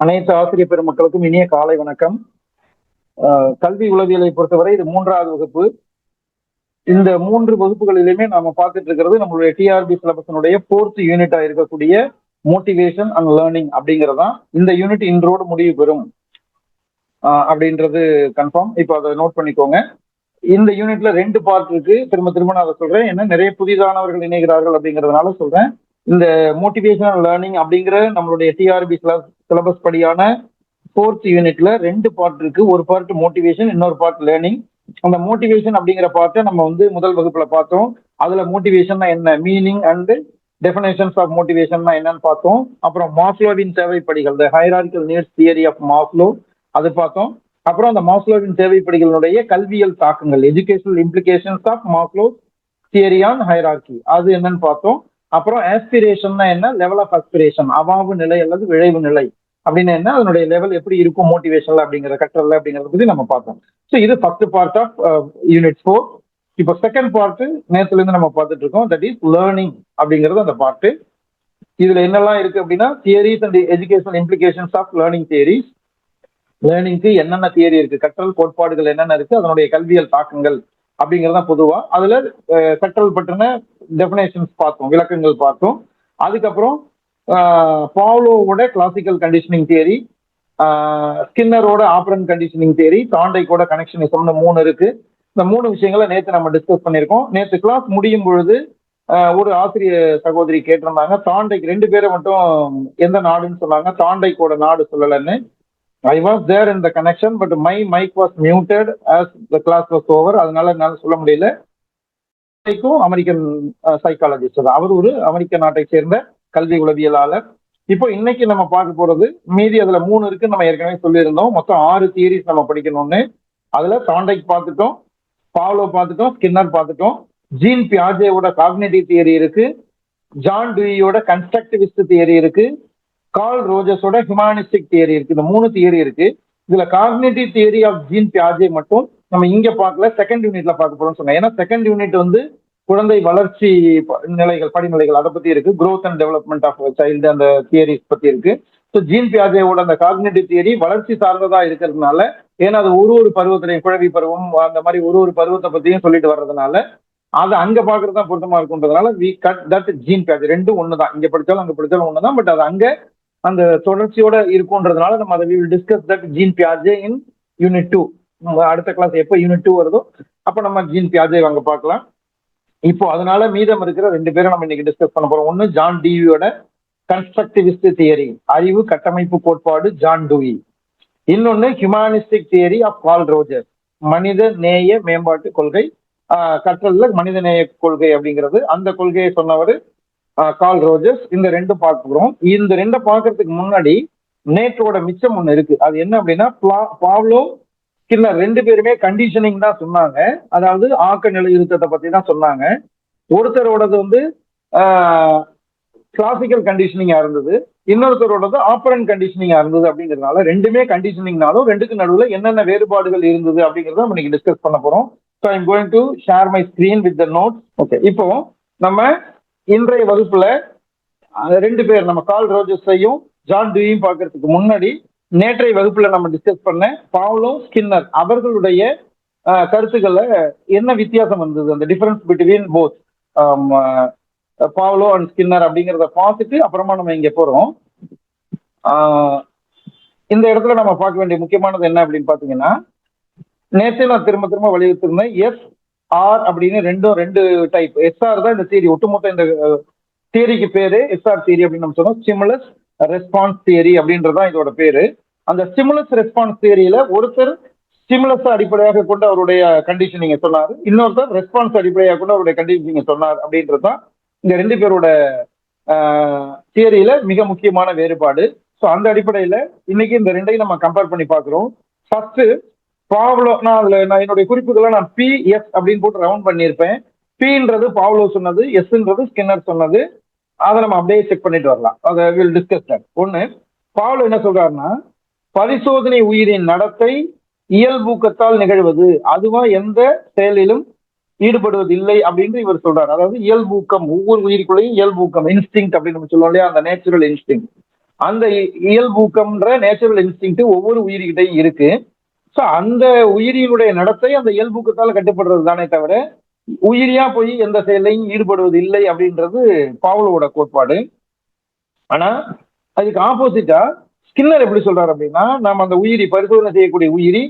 அனைத்து ஆசிரியர் பெருமக்களுக்கும் இனிய காலை வணக்கம். கல்வி உளவியலை பொறுத்தவரை இது 3வது வகுப்பு. இந்த 3 வகுப்புகளிலுமே நாம பார்த்துட்டு இருக்கிறது நம்மளுடைய டிஆர்பி சிலபஸினுடைய 4th யூனிட்டா இருக்கக்கூடிய மோட்டிவேஷன் அண்ட் லேர்னிங் அப்படிங்கறதான். இந்த யூனிட் இன்றோடு முடிவு பெறும் அப்படின்றது கன்ஃபார்ம். இப்போ அதை நோட் பண்ணிக்கோங்க. இந்த யூனிட்ல 2 பார்ட் இருக்கு. திரும்ப திரும்ப நான் அதை சொல்றேன், ஏன்னா நிறைய புதிதானவர்கள் இணைகிறார்கள் அப்படிங்கிறதுனால சொல்றேன். இந்த மோட்டிவேஷன் லேர்னிங் அப்படிங்கிற நம்மளுடைய டிஆர்பி சிலபஸ் படியான 4th யூனிட்ல 2 பார்ட் இருக்கு. ஒரு பார்ட் மோட்டிவேஷன், இன்னொரு பார்ட் லேர்னிங். அந்த மோட்டிவேஷன் அப்படிங்கிற பார்ட்டை நம்ம முதல் வகுப்புல பார்த்தோம். அதுல மோட்டிவேஷன் என்ன, meaning and definitions of motivation என்னன்னு பார்த்தோம். அப்புறம் மாஸ்லோவின் தேவைப்படிகள், the hierarchical needs theory of Maslow, அது பார்த்தோம். அப்புறம் அந்த மாஸ்லோவின் தேவைப்படிகளுடைய கல்வியல் தாக்கங்கள், educational implications of Maslow theory on hierarchy, அது என்னன்னு பார்த்தோம். அப்புறம் ஆஸ்பிரேஷன்னா என்ன, லெவல் ஆஃப் ஆஸ்பிரேஷன், அவாவு நிலை அல்லது விளைவு நிலை அப்படின்னு என்ன, அதனுடைய லெவல் எப்படி இருக்கும் மோட்டிவேஷன்ல அப்படிங்கிற கற்றல் அப்படிங்கறத பத்தி நம்ம பார்த்தோம். ஸோ இது ஃபர்ஸ்ட் பார்ட் ஆஃப் யூனிட் 4. இப்போ செகண்ட் பார்ட் நேத்துல இருந்து நம்ம பார்த்துட்டு இருக்கோம், தட் இஸ் லேர்னிங் அப்படிங்கிறது அந்த பார்ட். இதுல என்னெல்லாம் இருக்கு அப்படின்னா, theories and educational implications of learning theories. லேர்னிங்க்கு என்னென்ன தியரி இருக்கு, கற்றல் கோட்பாடுகள் என்னென்ன இருக்கு, அதனுடைய கல்வியல் தாக்கங்கள் அப்படிங்கறத பொதுவா. அதுல கற்றல் பற்றின டெஃபினேஷன்ஸ் பார்த்தோம், விளக்கங்கள் பார்த்தோம். அதுக்கப்புறம் பாவ்லோவோட கிளாசிக்கல் கண்டிஷனிங் தியரி, ஸ்கின்னரோட ஆப்ரன் கண்டிஷனிங் தியரி, தாண்டைக்கோட கனெக்ஷனிசம்னு 3 இருக்கு. இந்த 3 விஷயங்களை நேற்று நம்ம டிஸ்கஸ் பண்ணியிருக்கோம். நேற்று கிளாஸ் முடியும் பொழுது ஒரு ஆசிரியர் சகோதரி கேட்டிருந்தாங்க, தாண்டைக்கு 2 பேரை மட்டும் எந்த நாடுன்னு சொன்னாங்க, தாண்டைக்கோட நாடு சொல்லலன்னு. I was there in the connection, but my mic was muted as the class was over. அதனால என்னால சொல்ல முடியல. அமெரிக்கன் சைக்காலஜிஸ்ட் தான், அவர் ஒரு அமெரிக்க நாட்டை சேர்ந்த கல்வி உளவியலாளர். இப்போ இன்னைக்கு நம்ம பார்க்க போறது மீதி அதுல 3 இருக்கு, நம்ம ஏற்கனவே சொல்லியிருந்தோம். மொத்தம் 6 தியரிஸ் நம்ம படிக்கணும்னு. அதுல தாண்டைக் பார்த்துட்டோம், பாவ்லோ பார்த்துட்டோம், ஸ்கின்னர் பார்த்துட்டோம், ஜீன் பியாஜேவோட காக்னிட்டிவ் தியரி இருக்கு, ஜான் டூயியோட கன்ஸ்ட்ரக்டிவிஸ்ட் தியரி இருக்கு, கார்ல் ரோஜர்ஸோட ஹியூமனிஸ்டிக் தியரி இருக்கு. இந்த 3 தியரி இருக்கு. இதுல காக்னிட்டிவ் தியரி ஆஃப் ஜீன் பியாஜே மட்டும் நம்ம இங்க பார்க்கல, செகண்ட் யூனிட்ல பார்க்க போறோம்னு சொன்னேன். ஏன்னா செகண்ட் யூனிட் குழந்தை வளர்ச்சி நிலைகள், படிநிலைகள், அதை பத்தி இருக்கு. growth and development of child, அந்த தியரிஸ் பத்தி இருக்கு. ஸோ ஜீன் பியாஜேவோட அந்த காக்னிட்டிவ் தியரி வளர்ச்சி சார்ந்ததா இருக்கிறதுனால, ஏன்னா அது ஒரு பருவத்திலையும், குழவி பருவம் அந்த மாதிரி ஒரு பருவத்தை பத்தியும் சொல்லிட்டு வர்றதுனால அது அங்க பாக்குறது தான் பொருத்தமா இருக்குன்றதுனால வி கட் தட் ஜீன் பியாஜே. 2 ஒண்ணுதான், இங்க படிச்சாலும் அங்க படிச்சாலும் ஒண்ணுதான். பட் அது அங்க அந்த தொடர்ச்சியோட இருக்குன்றதுனால நம்ம அதை டிஸ்கஸ் தட் ஜீன் பியாஜே இன் யூனிட் 2. அடுத்த கிளாஸ் எப்போ யூனிட் 2 வருதோ அப்ப நம்ம ஜீன் பியாஜே அங்க பார்க்கலாம். இப்போ அதனால மீதம் இருக்கிற 2 பேரும் நம்ம இன்னைக்கு டிஸ்கஸ் பண்ண போறோம். ஒன்னு ஜான் டூயியோட கன்ஸ்ட்ரக்டிவிஸ்ட் தியரி, அறிவு கட்டமைப்பு கோட்பாடு, ஜான் டூயி. இன்னொன்னு humanistic theory of Carl Rogers, மனித நேய மேம்பாட்டு கொள்கை, கற்றல்ல மனித நேய கொள்கை அப்படிங்கிறது. அந்த கொள்கையை சொன்னவர் கார்ல் ரோஜர்ஸ். இந்த 2 பார்க்கிறோம். இந்த 2 பார்க்கறதுக்கு முன்னாடி நேற்றோட மிச்சம் ஒண்ணு இருக்கு. அது என்ன அப்படின்னா, பாவ்லோ ஸ்கின்னர் 2 பேருமே கண்டிஷனிங் தான் சொன்னாங்க. அதாவது ஆக்க நிலையுறுத்தத்தை பத்தி தான் சொன்னாங்க. ஒருத்தரோடது கிளாசிக்கல் கண்டிஷனிங்கா இருந்தது, இன்னொருத்தரோடது ஆப்பரண்ட் கண்டிஷனிங்கா இருந்தது. அப்படிங்கிறதுனால 2மே கண்டிஷனிங்னாலும் 2க்கு நடுவுல என்னென்ன வேறுபாடுகள் இருந்தது அப்படிங்கறத நம்ம இன்னைக்கு டிஸ்கஸ் பண்ண போறோம். So I am going to share my screen with the notes. Okay, இப்போ நம்ம இன்றைய வகுப்புல 2 பேர், நம்ம கார்ல் ரோஜர்ஸையும் ஜான் டூயையும் பார்க்கறதுக்கு முன்னாடி நேற்றைய வகுப்புல நம்ம டிஸ்கஸ் பண்ண பாவ்லோ, ஸ்கின்னர் அவர்களுடைய கருத்துக்களை என்ன வித்தியாசம் வந்தது, அந்த difference between both Pavlo and Skinner அப்படிங்கிறத பார்த்துட்டு அப்புறமா நம்ம இங்க போறோம். இந்த இடத்துல நம்ம பார்க்க வேண்டிய முக்கியமானது என்ன அப்படின்னு பாத்தீங்கன்னா, நேற்று நான் திரும்ப திரும்ப வலியுறுத்திருந்தேன், எஸ் ஆர் அப்படின்னு 2 டைப். எஸ்ஆர் தான் இந்த தியரி, ஒட்டுமொத்த இந்த தியரிக்கு பேரு எஸ்ஆர் தியரி அப்படின்னு நம்ம சொன்னோம். ஸ்டிமுலஸ் ரெஸ்பான்ஸ் தியரி அப்படின்றதான் இதோட பேரு. அந்த ஸ்டிமுலஸ் ரெஸ்பான்ஸ் தியரியில ஒருத்தர் ஸ்டிமுலஸ் அடிப்படையாக கொண்டு அவருடைய கண்டிஷனிங்க சொன்னார், இன்னொருத்தர் ரெஸ்பான்ஸ் அடிப்படையாக கொண்டு அவருடைய கண்டிஷனிங்க சொன்னார். அப்படின்றதுதான் இந்த 2 பேரோட தியரியில மிக முக்கியமான வேறுபாடு. ஸோ அந்த அடிப்படையில இன்னைக்கு இந்த 2ஐயும் நம்ம கம்பேர் பண்ணி பார்க்கிறோம். ஃபர்ஸ்ட் பாவ்லோ, நான் என்னுடைய குறிப்புகளை நான் பி எஸ் அப்படின்னு போட்டு ரவுண்ட் பண்ணியிருப்பேன். பின்றது பாவ்லோ சொன்னது, எஸ்ன்றது ஸ்கின்னர் சொன்னது. அதை நம்ம அப்படியே செக் பண்ணிட்டு வரலாம். அதை வில் டிஸ்கஸ் தட். ஒண்ணு, பாவ்லோ என்ன சொல்றாருன்னா, பரிசோதனை உயிரின் நடத்தை இயல்பூக்கத்தால் நிகழ்வது, அதுவா எந்த செயலிலும் ஈடுபடுவது இல்லை அப்படின்னு இவர் சொல்றாரு. அதாவது இயல்பூக்கம், ஒவ்வொரு உயிருக்குள்ளேயும் இயல்பூக்கம், இன்ஸ்டிங் அப்படின்னு நம்ம சொல்லுவோம் இல்லையா, அந்த நேச்சுரல் இன்ஸ்டிங், அந்த இயல்பூக்கம்ன்ற நேச்சுரல் இன்ஸ்டிங் ஒவ்வொரு உயிரிகிட்டையும் இருக்கு. ஸோ அந்த உயிரியினுடைய நடத்தை அந்த இயல்பூக்கத்தால் கட்டுப்படுறது தானே தவிர உயிரியா போய் எந்த செயலையும் ஈடுபடுவது இல்லை அப்படின்றது பாவ்லோவோட கோட்பாடு. ஆனா அதுக்கு ஆப்போசிட்டா ஸ்கின்னர் எப்படி சொல்றாரு அப்படின்னா, நம்ம அந்த உயிரி பரிசோதனை செய்யக்கூடிய உயிரி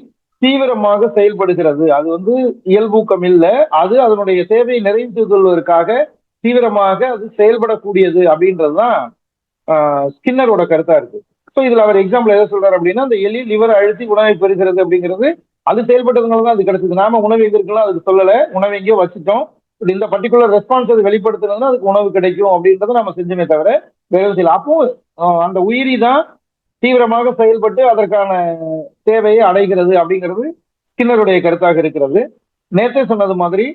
தீவிரமாக செயல்படுகிறது, அது இயல்பூக்கம் இல்லை, அது அதனுடைய சேவையை நிறைவு கொள்வதற்காக தீவிரமாக அது செயல்படக்கூடியது அப்படின்றதுதான் ஸ்கின்னரோட கருத்தா இருக்கு. ஸோ இதுல அவர் எக்ஸாம்பிள் எதை சொல்றாரு அப்படின்னா, அந்த எலி லிவர் அழுத்தி உணவை பெறுகிறது அப்படிங்கிறது அது செயல்பட்டதுனால தான் அது கிடைச்சது. நாம உணவு எங்க இருக்கலாம் அதுக்கு சொல்லலை, உணவை எங்கேயோ வச்சுட்டோம், இந்த பர்டிகுலர் ரெஸ்பான்ஸ் அது வெளிப்படுத்துறதுன்னா அதுக்கு உணவு கிடைக்கும் அப்படின்றத நம்ம செஞ்சுமே தவிர வேற செய்யல. அப்போ அந்த உயிரி தான் தீவிரமாக செயல்பட்டு அதற்கான தேவையை அடைகிறது அப்படிங்கிறது ஸ்கின்னருடைய கருத்தாக இருக்கிறது. நேற்றே சொன்னது மாதிரி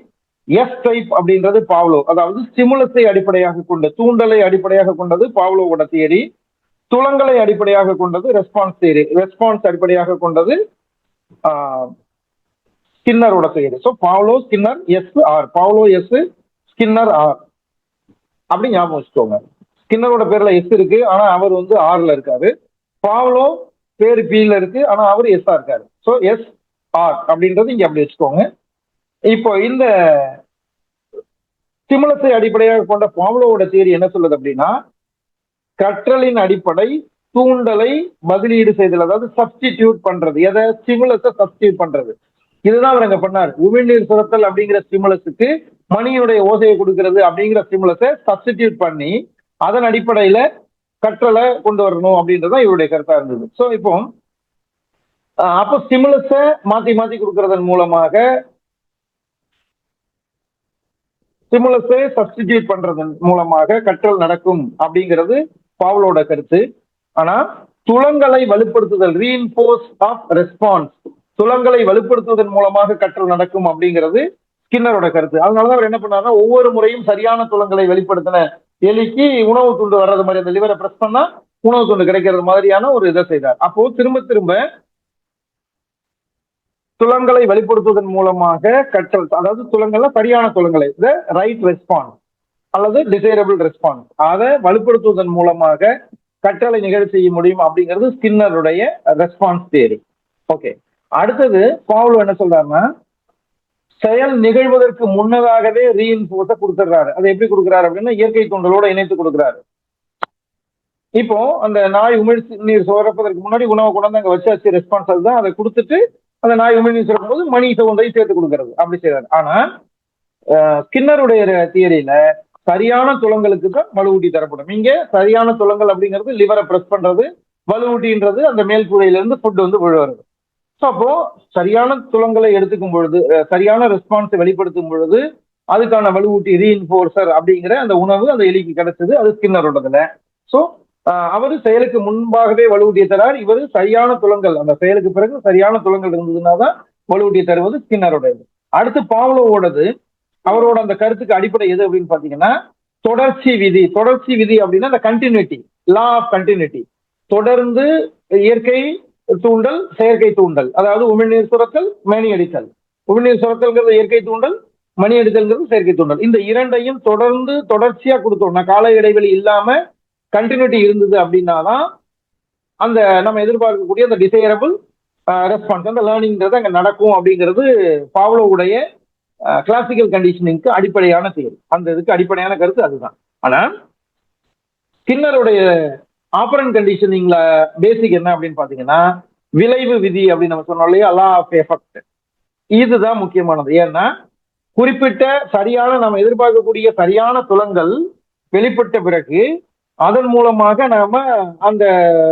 எஸ் டைப் அப்படின்றது பாவ்லோ, அதாவது ஸ்டிமுலஸை அடிப்படையாக கொண்ட தூண்டலை அடிப்படையாக கொண்டது பாவ்லோவோட தியரி. துளங்களை அடிப்படையாக கொண்டது ரெஸ்பான்ஸ் தியரி, ரெஸ்பான்ஸ் அடிப்படையாக கொண்டது ஸ்கின்னரோட theory. So Pavlov Skinner S R, Pavlov S Skinner R அப்படி ஞாபகம் வச்சுக்கோங்க. ஸ்கின்னரோட பேர்ல எஸ் இருக்கு, ஆனா அவர் ஆர்ல இருக்காரு. பாவ்லோ பேரு பில இருக்கு, ஆனா அவர் எஸ் ஆர் இருக்காரு. ஸோ எஸ் ஆர் அப்படின்றது இங்க அப்படி வச்சுக்கோங்க. இப்போ இந்த ஸ்டிமுலஸை அடிப்படையாக கொண்ட பாவ்லோவோட தியரி என்ன சொல்லுது அப்படின்னா, கற்றலின் அடிப்படை தூண்டலை பதிலீடு செய்தல், அதாவது சப்ஸ்டிடியூட் பண்றது, எதை ஸ்டிமுலஸை சப்ஸ்டிடியூட் பண்றது. இதுதான் அவர் அங்க பண்ணார். உமிழ்நீர் சுரத்தல் அப்படிங்கிற ஸ்டிமுலஸுக்கு மணியுடைய ஓசையை கொடுக்கிறது அப்படிங்கிற ஸ்டிமுலஸை சப்ஸ்டிடியூட் பண்ணி அதன் அடிப்படையில கற்றலை கொண்டு வரணும் அப்படின்றதான் இவருடைய கருத்தா இருந்தது. ஸோ இப்போ அப்போ ஸ்டிமுலஸை மாத்தி மாத்தி கொடுக்கறதன் மூலமாக, ஸ்டிமுலஸை சப்ஸ்டிடியூட் பண்றதன் மூலமாக கற்றல் நடக்கும் அப்படிங்கிறது பாவ்லோட கருத்து. ஆனா துளங்களை வலுப்படுத்துதல், ரீஇன்போர்ஸ் ஆஃப் ரெஸ்பான்ஸ், துளங்களை வலுப்படுத்துவதன் மூலமாக கற்றல் நடக்கும் அப்படிங்கிறது ஸ்கின்னரோட கருத்து. அதனாலதான் அவர் என்ன பண்ணாருன்னா, ஒவ்வொரு முறையும் சரியான துளங்களை வெளிப்படுத்தின எலிக்கு உணவு துண்டு வர்றது மாதிரி, அந்த லிவரை பிரஸ் பண்ணா உணவு துண்டு கிடைக்கிறது மாதிரியான ஒரு இதை செய்தார். அப்போ திரும்ப திரும்ப துளங்களை வெளிப்படுத்துவதன் மூலமாக கற்றல், அதாவது துளங்கள்ல சரியான துளங்களை, ரைட் ரெஸ்பான்ஸ் அல்லது டிசைரபிள் ரெஸ்பான்ஸ், அதை வலுப்படுத்துவதன் மூலமாக கற்றலை நிகழ செய்ய முடியும் அப்படிங்கிறது ஸ்கின்னருடைய ரெஸ்பான்ஸ் தியரி. ஓகே, அடுத்தது பாவ்லோ என்ன சொல்றாருன்னா, செயல் நிகழ்வதற்கு முன்னதாகவே ரீஇன்போர்ஸை கொடுத்துடுறாரு. அதை எப்படி கொடுக்குறாரு அப்படின்னா, இயற்கை தூண்டலோட இணைத்து கொடுக்குறாரு. இப்போ அந்த நாய் உமிழ்நீர் சுரப்பதற்கு முன்னாடி உணவை கொண்டாந்து அங்க வச்சாச்சு, ரெஸ்பான்ஸ் அதுதான், அதை கொடுத்துட்டு அந்த நாய் உமிழ்நீர் சுரக்கும் போது மணி சவுண்டை சேர்த்து கொடுக்கறது, அப்படி செய்யறாரு. ஆனா ஸ்கின்னருடைய தியரியில சரியான துளங்களுக்கு தான் வலுவூட்டி தரப்படும். இங்க சரியான துளங்கள் அப்படிங்கிறது லிவரை பிரஸ் பண்றது, வலுவூட்டின்றது அந்த மேல் கூரையிலிருந்து ஃபுட் விழுவது. ஸோ அப்போ சரியான துளங்களை எடுத்துக்கும் பொழுது, சரியான ரெஸ்பான்ஸை வெளிப்படுத்தும் பொழுது அதுக்கான வலுவூட்டி ரீஇன்போர்சர் அப்படிங்கிற அந்த உணவு அந்த எலிக்கு கிடைச்சது, அது ஸ்கின்னரோடதுல. ஸோ அவரு செயலுக்கு முன்பாகவே வலுவூட்டியை தரார். இவர் சரியான துளங்கள், அந்த செயலுக்கு பிறகு சரியான துளங்கள் இருந்ததுன்னா தான் வலுவூட்டியை தருவது ஸ்கின்னரோடது. அடுத்து பாவ்லோவோடது, அவரோட அந்த கருத்துக்கு அடிப்படை எது அப்படின்னு பாத்தீங்கன்னா தொடர்ச்சி விதி. தொடர்ச்சி விதி அப்படின்னா இந்த கண்டினியூட்டி, லா ஆஃப் கண்டினியூட்டி. தொடர்ந்து இயற்கை தூண்டல், செயற்கை தூண்டல், அதாவது உமிழ்நீர் சுரத்தல், மணி அடித்தல். உமிழ்நீர் சுரத்தல்ங்கிறது இயற்கை தூண்டல், மணி அடித்தல்ங்கிறது செயற்கை தூண்டல். இந்த இரண்டையும் தொடர்ந்து தொடர்ச்சியா கொடுத்தோம்னா, கால இடைவெளி இல்லாம கண்டினியூட்டி இருந்தது அப்படின்னாதான் அந்த நம்ம எதிர்பார்க்கக்கூடிய அந்த டிசைரபிள் ரெஸ்பான்ஸ், அந்த லேர்னிங்கிறது அங்க நடக்கும் அப்படிங்கிறது பாவ்லோவுடைய கிளாசிக்கல் கண்டிஷனிங்க்கு அடிப்படையான தியரி. அந்த இதுக்கு அடிப்படையான கருத்து அதுதான். ஆனா ஸ்கின்னருடைய ஆப்பரண்ட் கண்டிஷனிங்ல பேசிக் என்ன அப்படின்னு பாத்தீங்கன்னா, விளைவு விதி அப்படின்னு நம்ம சொன்னோம் இல்லையா, லா ஆஃப் எஃபெக்ட், இதுதான் முக்கியமானது. ஏன்னா குறிப்பிட்ட சரியான நம்ம எதிர்பார்க்கக்கூடிய சரியான துளங்கள் வெளிப்பட்ட பிறகு அதன் மூலமாக நாம அந்த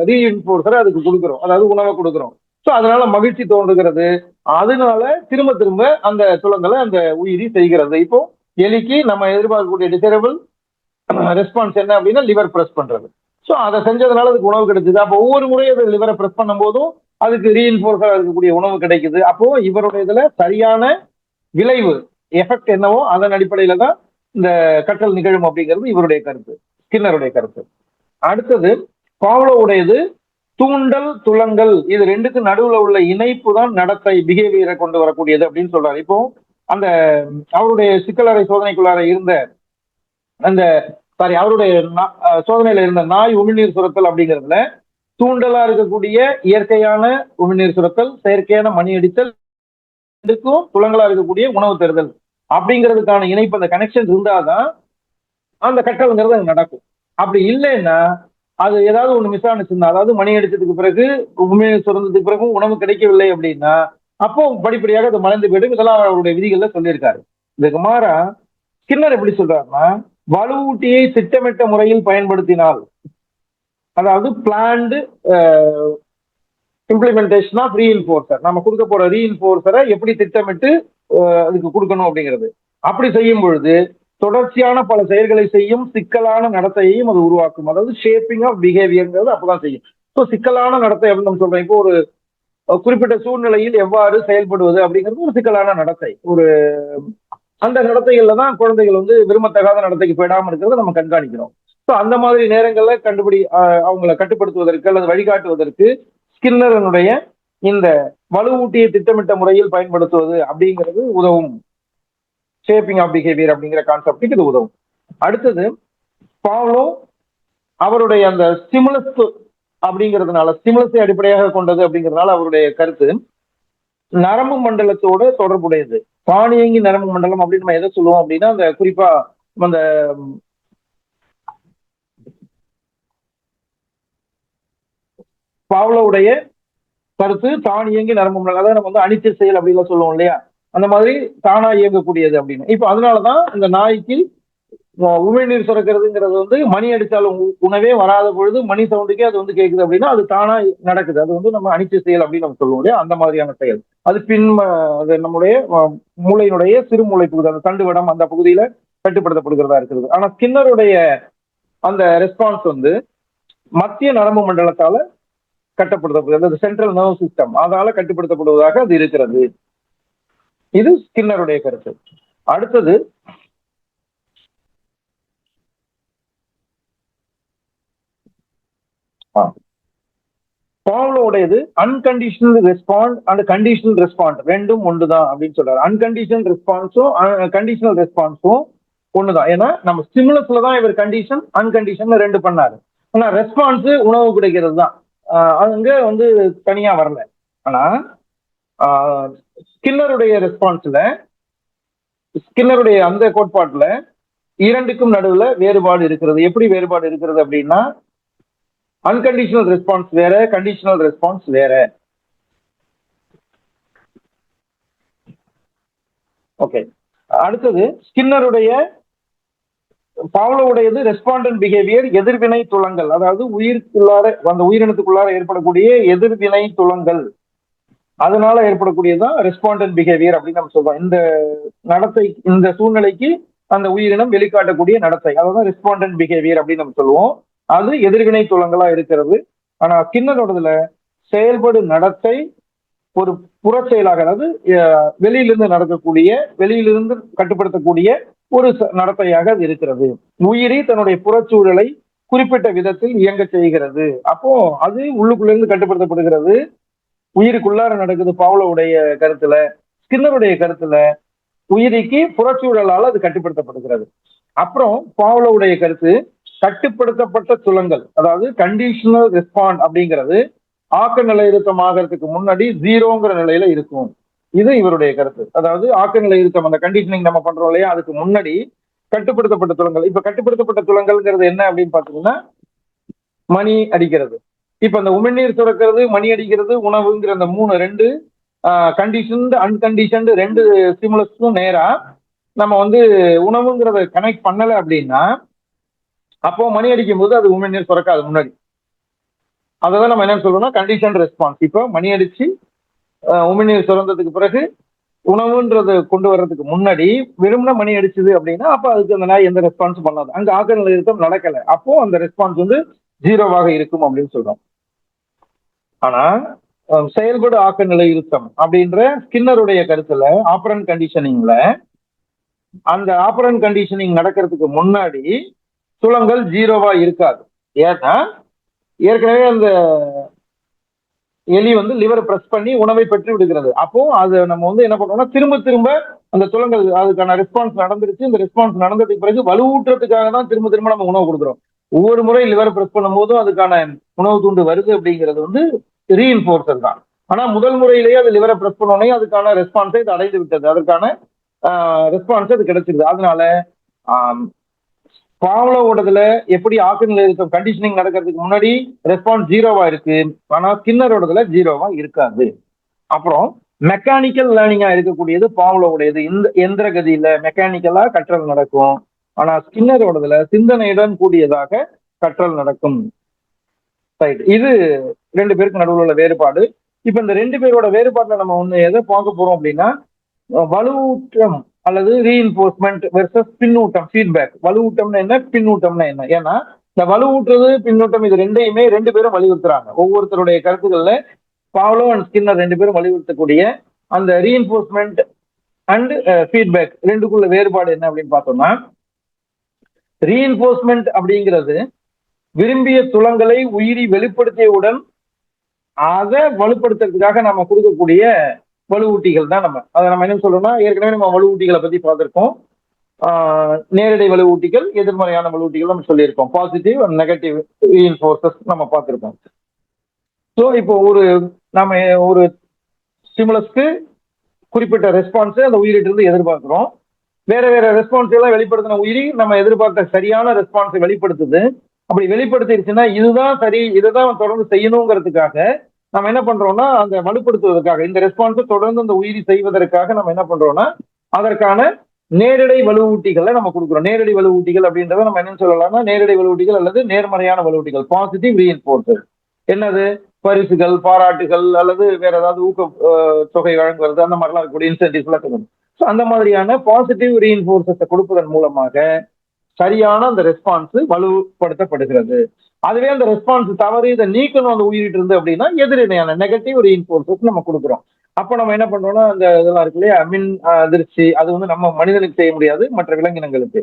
ரீஇன்போர்சரை அதுக்கு கொடுக்குறோம், அதாவது உணவை கொடுக்குறோம். ஸோ அதனால மகிழ்ச்சி தோன்றுகிறது, அதனால திரும்ப திரும்ப அந்த துளங்களை அந்த உயிரி செய்கிறது. இப்போ எலிக்கு நம்ம எதிர்பார்க்கக்கூடிய டிசைரபிள் ரெஸ்பான்ஸ் என்ன அப்படின்னா லிவர் பிரஸ் பண்றது. ஸோ அதை செஞ்சதுனால அதுக்கு உணவு கிடைச்சது. அப்போ ஒவ்வொரு முறையும் அது லிவரை பிரஸ் பண்ணும் போதும் அதுக்கு ரீஇன்போர்ஸா இருக்கக்கூடிய உணவு கிடைக்குது. அப்போ இவருடைய இதுல சரியான விளைவு எஃபெக்ட் என்னவோ அதன் அடிப்படையில தான் இந்த கற்றல் நிகழும் அப்படிங்கிறது இவருடைய கருத்து, ஸ்கின்னருடைய கருத்து. அடுத்தது பாவ்லோவுடையது தூண்டல் துளங்கள், இது ரெண்டுக்கு நடுவுல உள்ள இணைப்பு தான் நடத்தை, பிஹேவியரை கொண்டு வரக்கூடியது அப்படின்னு சொல்றாரு. இப்போ அந்த அவருடைய சிக்கலறை சோதனைக்குள்ளார இருந்த அந்த சாரி அவருடைய சோதனையில இருந்த நாய் உமிழ்நீர் சுரத்தல் அப்படிங்கிறதுல தூண்டலா இருக்கக்கூடிய இயற்கையான உமிழ்நீர் சுரத்தல், செயற்கையான மணி அடித்தல், இதுக்கும் துலங்களா இருக்கக்கூடிய உணவு தருதல் அப்படிங்கிறதுக்கான இணைப்பு, அந்த கனெக்ஷன் இருந்தாதான் அந்த கற்றல்ங்கிறது அங்க நடக்கும். அப்படி இல்லைன்னா அது ஏதாவது ஒண்ணு மிஸ் ஆனிச்சுன்னா, அதாவது மணி அடிச்சதுக்கு பிறகு உண்மையை சுரந்ததுக்கு பிறகும் உணவு கிடைக்கவில்லை அப்படின்னா அப்போ படிப்படியாக அது மறைந்து போயிடும். இதெல்லாம் அவருடைய விதிகள்ல சொல்லியிருக்காரு. இதுக்கு மாறா ஸ்கின்னர் எப்படி சொல்றாருன்னா, வலுவூட்டியை திட்டமிட்ட முறையில் பயன்படுத்தினால், அதாவது பிளான்டு இம்ப்ளிமெண்டேஷன் ஆஃப் ரீஇன்ஃபோர்சர், நம்ம கொடுக்க போற ரீஇன்ஃபோர்சரை எப்படி திட்டமிட்டு அதுக்கு கொடுக்கணும் அப்படிங்கிறது. அப்படி செய்யும் பொழுது தொடர்ச்சியான பல செயல்களை செய்யும் சிக்கலான நடத்தையையும் அது உருவாக்கும். அதாவது ஷேப்பிங் ஆஃப் பிஹேவியர்ங்கிறது அப்பதான் செய்யும். ஸோ சிக்கலான நடத்தை அப்படின்னு நம்ம சொல்றோம். இப்போ ஒரு குறிப்பிட்ட சூழ்நிலையில் எவ்வாறு செயல்படுவது அப்படிங்கிறது ஒரு சிக்கலான நடத்தை. ஒரு அந்த நடத்தைகள்ல தான் குழந்தைகள் வந்து விரும்பத்தகாத நடத்தைக்கு போயிடாம இருக்கிறத நம்ம கண்காணிக்கிறோம். ஸோ அந்த மாதிரி நேரங்கள்ல அவங்களை கட்டுப்படுத்துவதற்கு அல்லது வழிகாட்டுவதற்கு ஸ்கின்னரனுடைய இந்த வலுவூட்டியை திட்டமிட்ட முறையில் பயன்படுத்துவது அப்படிங்கிறது உதவும். ஷேப்பிங் ஆஃப் பிஹேவியர் அப்படிங்கிற கான்செப்டுக்கு இது உதவும். அடுத்தது பாவ்லோ அவருடைய அந்த ஸ்டிமுலஸ் அப்படிங்கிறதுனால, ஸ்டிமுலஸை அடிப்படையாக கொண்டது அப்படிங்கிறதுனால அவருடைய கருத்து நரம்பு மண்டலத்தோட தொடர்புடையது. தானியங்கி நரம்பு மண்டலம் அப்படின்னு நம்ம எதை சொல்லுவோம் அப்படின்னா, அந்த குறிப்பா அந்த பாவ்லோவுடைய கருத்து தானியங்கி நரம்பு மண்டலம், அதாவது நம்ம வந்து அனிச்சை செயல் அப்படிலாம் சொல்லுவோம் இல்லையா, அந்த மாதிரி தானா இயங்கக்கூடியது அப்படின்னு. இப்ப அதனாலதான் இந்த நாய்க்கு உமிழ்நீர் சுரக்கிறதுங்கிறது வந்து மணி அடித்தாலும் உணவே வராத பொழுது மணி சவுண்டுக்கே அது வந்து கேட்குது அப்படின்னா அது தானா நடக்குது. அது வந்து நம்ம அனிச்சை செயல் அப்படின்னு நம்ம சொல்லுவோம் இல்லையா, அந்த மாதிரியான செயல். அது அது நம்முடைய மூளையினுடைய சிறுமூளை பகுதி, அந்த தண்டுவடம் அந்த பகுதியில கட்டுப்படுத்தப்படுகிறதா இருக்கிறது. ஆனா ஸ்கின்னருடைய அந்த ரெஸ்பான்ஸ் வந்து மத்திய நரம்பு மண்டலத்தால கட்டுப்படுத்தப்படுகிறது, சென்ட்ரல் நர்வ் சிஸ்டம் அதால கட்டுப்படுத்தப்படுவதாக அது இருக்கிறது. இது ஸ்கின்னருடைய கருத்து. அடுத்தது பாவ்லோடையது unconditional respond and conditional respond ரெண்டும் ஒன்றுதான் அப்படின்னு சொல்றாரு. அன்கண்டிஷனல் ரெஸ்பான்ஸும் கண்டிஷனல் ரெஸ்பான்ஸும் ஒண்ணுதான். ஏன்னா நம்ம ஸ்டிமுலஸ்ல தான் இவர் கண்டிஷன் அன்கண்டிஷன் ரெண்டு பண்ணாரு. ஆனா ரெஸ்பான்ஸ் உணவு கிடைக்கிறது தான், அங்க வந்து தனியா வரல. ஆனா ஸ்கின்னருடைய ரெஸ்பான்ஸ்ல, ஸ்கின்னருடைய அந்த கோட்பாட்டுல இரண்டுக்கும் நடுவுல வேறுபாடு இருக்கிறது. எப்படி வேறுபாடு இருக்கிறது அப்படின்னா, அன்கண்டிஷனல் ரெஸ்பான்ஸ் வேற, கண்டிஷனல் ரெஸ்பான்ஸ் வேற. ஓகே, அடுத்தது ஸ்கின்னருடைய பாவ்லோவுடையது ரெஸ்பாண்டன்ட் பிஹேவியர், எதிர்வினை துலங்கள், அதாவது உயிருக்குள்ளார அந்த உயிரினத்துக்குள்ளார ஏற்படக்கூடிய எதிர்வினை துலங்கள், அதனால ஏற்படக்கூடியதான் ரெஸ்பாண்டன்ட் பிஹேவியர் அப்படின்னு நம்ம சொல்றோம். இந்த நடத்தை, இந்த சூழ்நிலைக்கு அந்த உயிரினம் வெளிக்காட்டக்கூடிய நடத்தை, அதான் ரெஸ்பாண்டன்ட் பிஹேவியர் அப்படின்னு நம்ம சொல்லுவோம். அது எதிர்வினை துலங்களா இருக்கிறது. ஆனா ஸ்கின்னரோடதுல செயல்படு நடத்தை ஒரு புற செயலாக, அதாவது வெளியிலிருந்து நடக்கக்கூடிய, வெளியிலிருந்து கட்டுப்படுத்தக்கூடிய ஒரு நடத்தையாக அது இருக்கிறது. உயிரி தன்னுடைய புறச்சூழலை குறிப்பிட்ட விதத்தில் இயங்க செய்கிறது. அப்போ அது உள்ளுக்குள்ளிருந்து கட்டுப்படுத்தப்படுகிறது. உயிருக்குள்ளார நடக்குது பாவ்லோவுடைய கருத்துல. ஸ்கின்னருடைய கருத்துல உயிரிக்கு புறச்சூழலால் அது கட்டுப்படுத்தப்படுகிறது. அப்புறம் பாவ்லோவுடைய கருத்து கட்டுப்படுத்தப்பட்ட துலங்கள், அதாவது கண்டிஷனல் ரெஸ்பாண்ட் அப்படிங்கிறது ஆக்க நிலையிருத்தம் ஆகிறதுக்கு முன்னாடி ஜீரோங்கிற நிலையில இருக்கும். இது இவருடைய கருத்து. அதாவது ஆக்க நிலையிருத்தம், அந்த கண்டிஷனிங் நம்ம பண்றோம் இல்லையா, அதுக்கு முன்னாடி கட்டுப்படுத்தப்பட்ட துலங்கள். இப்ப கட்டுப்படுத்தப்பட்ட துலங்கள்ங்கிறது என்ன அப்படின்னு பாத்தீங்கன்னா, மணி அடிக்கிறது. இப்ப அந்த உமிழ்நீர் சுரக்கிறது, மணி அடிக்கிறது, உணவுங்கிற அந்த ரெண்டு கண்டிஷன்டு அன்கண்டிஷன்டு ரெண்டு ஸ்டிமுலஸ்க்கும் நேரா நம்ம வந்து உணவுங்கிறத கனெக்ட் பண்ணல அப்படின்னா அப்போ மணி அடிக்கும் போது அது உமிழ்நீர் சுரக்காது முன்னாடி. அதான் நம்ம என்ன சொல்றோம்னா கண்டிஷன் ரெஸ்பான்ஸ். இப்போ மணி அடிச்சு உமிழ்நீர் சுரந்ததுக்கு பிறகு உணவுன்றது கொண்டு வர்றதுக்கு முன்னாடி விரும்பின மணி அடிச்சுது அப்படின்னா அப்ப அதுக்கு அந்த நாய் எந்த ரெஸ்பான்ஸும் பண்ணாது, அங்க ஆக்க நிலையிருத்தம் நடக்கல, அப்போ அந்த ரெஸ்பான்ஸ் வந்து ஜீரோவாக இருக்கும் அப்படின்னு சொல்றோம். ஆனா செயல்படு ஆக்க நிலையிருத்தம் அப்படின்ற ஸ்கின்னருடைய கருத்துல ஆப்பரண்ட் கண்டிஷனிங்ல, அந்த ஆப்பரண்ட் கண்டிஷனிங் நடக்கிறதுக்கு முன்னாடி துலங்கள் ஜீரோவா இருக்காது. ஏன்னா ஏற்கனவே அந்த எலி வந்து லிவரை பிரஸ் பண்ணி உணவை பெற்று விடுகிறது. அப்போ அது நம்ம வந்து என்ன பண்றோம்னா திரும்ப திரும்ப அந்த துளங்கள் அதுக்கான ரெஸ்பான்ஸ் நடந்துருச்சு. இந்த ரெஸ்பான்ஸ் நடந்ததுக்கு பிறகு வலுவூட்டுறதுக்காக தான் திரும்ப திரும்ப நம்ம உணவு கொடுக்குறோம். ஒவ்வொரு முறை லிவரை பிரஸ் பண்ணும் போதும் அதுக்கான உணவு தூண்டு வருது அப்படிங்கிறது வந்து ரீஇன்ஃபோர்சர் தான். ஆனா முதல் முறையிலேயே அது லிவரை பிரஸ் பண்ணோடனே அதுக்கான ரெஸ்பான்ஸை இது அடைந்து விட்டது. அதற்கான ரெஸ்பான்ஸ் அது கிடைச்சிருது. அதனால பாவ்லோவோடதுல எப்படி ஆக்சிஜன் இருக்க கண்டிஷனிங் நடக்கிறதுக்கு முன்னாடி ரெஸ்பான்ஸ் ஜீரோவா இருக்கு. ஆனா ஸ்கின்னரோடதுல ஜீரோவா இருக்காது. அப்புறம் மெக்கானிக்கல் லேர்னிங்கா இருக்கக்கூடியது பாவ்லோவுடையது. இந்த எந்திர கதியில மெக்கானிக்கலா கற்றல் நடக்கும். ஆனா ஸ்கின்னரோடதுல சிந்தனையுடன் கூடியதாக கற்றல் நடக்கும். இது ரெண்டு பேருக்கு நடுவில் உள்ள வேறுபாடு. இப்ப இந்த ரெண்டு பேரோட வேறுபாட்டுல நம்ம ஒண்ணு எதை பார்க்க போறோம் அப்படின்னா வலுவூட்டம் அல்லது ரீஇன்போர்ஸ்மெண்ட் வெர்சஸ் பின்னூட்டம் ஃபீட்பேக். வலுவூட்டம்னா என்ன, பின்னூட்டம்னா என்ன? ஏன்னா இந்த வலுவூட்டுறது பின்னூட்டம் இது ரெண்டையுமே ரெண்டு பேரும் வலியுறுத்துறாங்க. ஒவ்வொருத்தருடைய கருத்துக்கள்ல பாவ்லோ அண்ட் ஸ்கின்னர் ரெண்டு பேரும் வலியுறுத்தக்கூடிய அந்த ரீஇன்போர்ஸ்மெண்ட் அண்ட் ஃபீட்பேக் ரெண்டுக்குள்ள வேறுபாடு என்ன அப்படின்னு பார்த்தோம்னா, ரீஇன்போர்ஸ்மெண்ட் அப்படிங்கிறது விரும்பிய துளங்களை உயிரி வெளிப்படுத்தியவுடன் அதை வலுப்படுத்துறதுக்காக நம்ம கொடுக்கக்கூடிய வலுவூட்டிகள் தான். அதை நம்ம என்ன சொல்றோம்னா, ஏற்கனவே நம்ம வலுவூட்டிகளை பத்தி பார்த்திருக்கோம். நேரடி வலுவூட்டிகள், எதிர்மறையான வலுவூட்டிகள் நம்ம சொல்லியிருக்கோம். பாசிட்டிவ் அண்ட் நெகட்டிவ் ரீஇன்ஃபோர்சஸ் நம்ம பார்த்திருக்கோம். ஸோ இப்போ நம்ம ஒரு ஸ்டிமுலஸ்க்கு குறிப்பிட்ட ரெஸ்பான்ஸ் அந்த உயிரிட்டு இருந்து எதிர்பார்க்கிறோம். வேற வேற ரெஸ்பான்ஸ் எல்லாம் வெளிப்படுத்தின உயிரி நம்ம எதிர்பார்த்த சரியான ரெஸ்பான்ஸை வெளிப்படுத்துது. அப்படி வெளிப்படுத்திருச்சுன்னா இதுதான் சரி, இதுதான் தொடர்ந்து செய்யணுங்கிறதுக்காக நம்ம என்ன பண்றோம்னா, அந்த வலுப்படுத்துவதற்காக இந்த ரெஸ்பான்ஸை தொடர்ந்து அந்த உயிரி செய்வதற்காக நம்ம என்ன பண்றோம்னா அதற்கான நேரடி வலுவூட்டிகளை நம்ம கொடுக்குறோம். நேரடி வலுவூட்டிகள் அப்படின்றத நம்ம என்ன சொல்லலாம்னா நேரடி வலுவூட்டிகள் அல்லது நேர்மறையான வலுவூட்டிகள், பாசிட்டிவ் ரீஇன்ஃபோர்சர். என்னது, பரிசுகள், பாராட்டுகள் அல்லது வேற ஏதாவது ஊக்க தொகை வழங்குவது, அந்த மாதிரிலாம் இருக்கக்கூடிய இன்சென்டிவ்ஸ் எல்லாம் கொடுக்கணும். ஸோ அந்த மாதிரியான பாசிட்டிவ் ரீஇன்ஃபோர்சஸை கொடுப்பதன் மூலமாக சரியான அந்த ரெஸ்பான்ஸ் வலுப்படுத்தப்படுகிறது. அதுவே அந்த ரெஸ்பான்ஸ் தவறு, இதை நீக்கணும் அந்த உயிரிட்டு இருந்து அப்படின்னா எதிரிணையான நெகட்டிவ் ரீஇன்ஃபோர்சஸ் நம்ம கொடுக்குறோம். அப்ப நம்ம என்ன பண்றோம்னா, அந்த இதெல்லாம் இருக்கு இல்லையா, மின் அதிர்ச்சி, அது வந்து நம்ம மனிதனுக்கு செய்ய முடியாது, மற்ற விலங்கினங்களுக்கு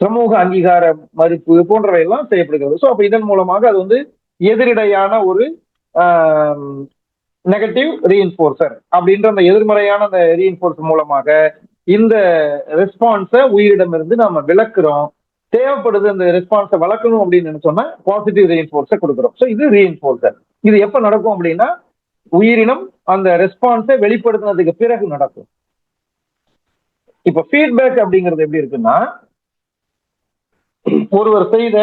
சமூக அங்கீகார மறுப்பு போன்றவை எல்லாம் செய்யப்படுகிறது. ஸோ அப்ப இதன் மூலமாக அது வந்து எதிரிடையான ஒரு நெகட்டிவ் ரீஇன்ஃபோர்சர் அப்படின்ற அந்த எதிர்மறையான அந்த ரீஇன்ஃபோர்ஸ் மூலமாக இந்த ரெஸ்பான்ஸை உயிரிடமிருந்து நம்ம விளக்குறோம். தேவைப்படுது அந்த ரெஸ்பான்ஸை வளர்க்கணும் அப்படின்னு நினைச்சோம்னா பாசிட்டிவ் ரீஇன்ஃபோர்ஸை கொடுக்குறோம். ஸோ இது ரீஇன்ஃபோர்சர். இது எப்ப நடக்கும் அப்படின்னா உயிரினம் அந்த ரெஸ்பான்ஸை வெளிப்படுத்தினதுக்கு பிறகு நடக்கும். இப்ப ஃபீட்பேக் அப்படிங்கிறது எப்படி இருக்குன்னா, ஒருவர் செய்த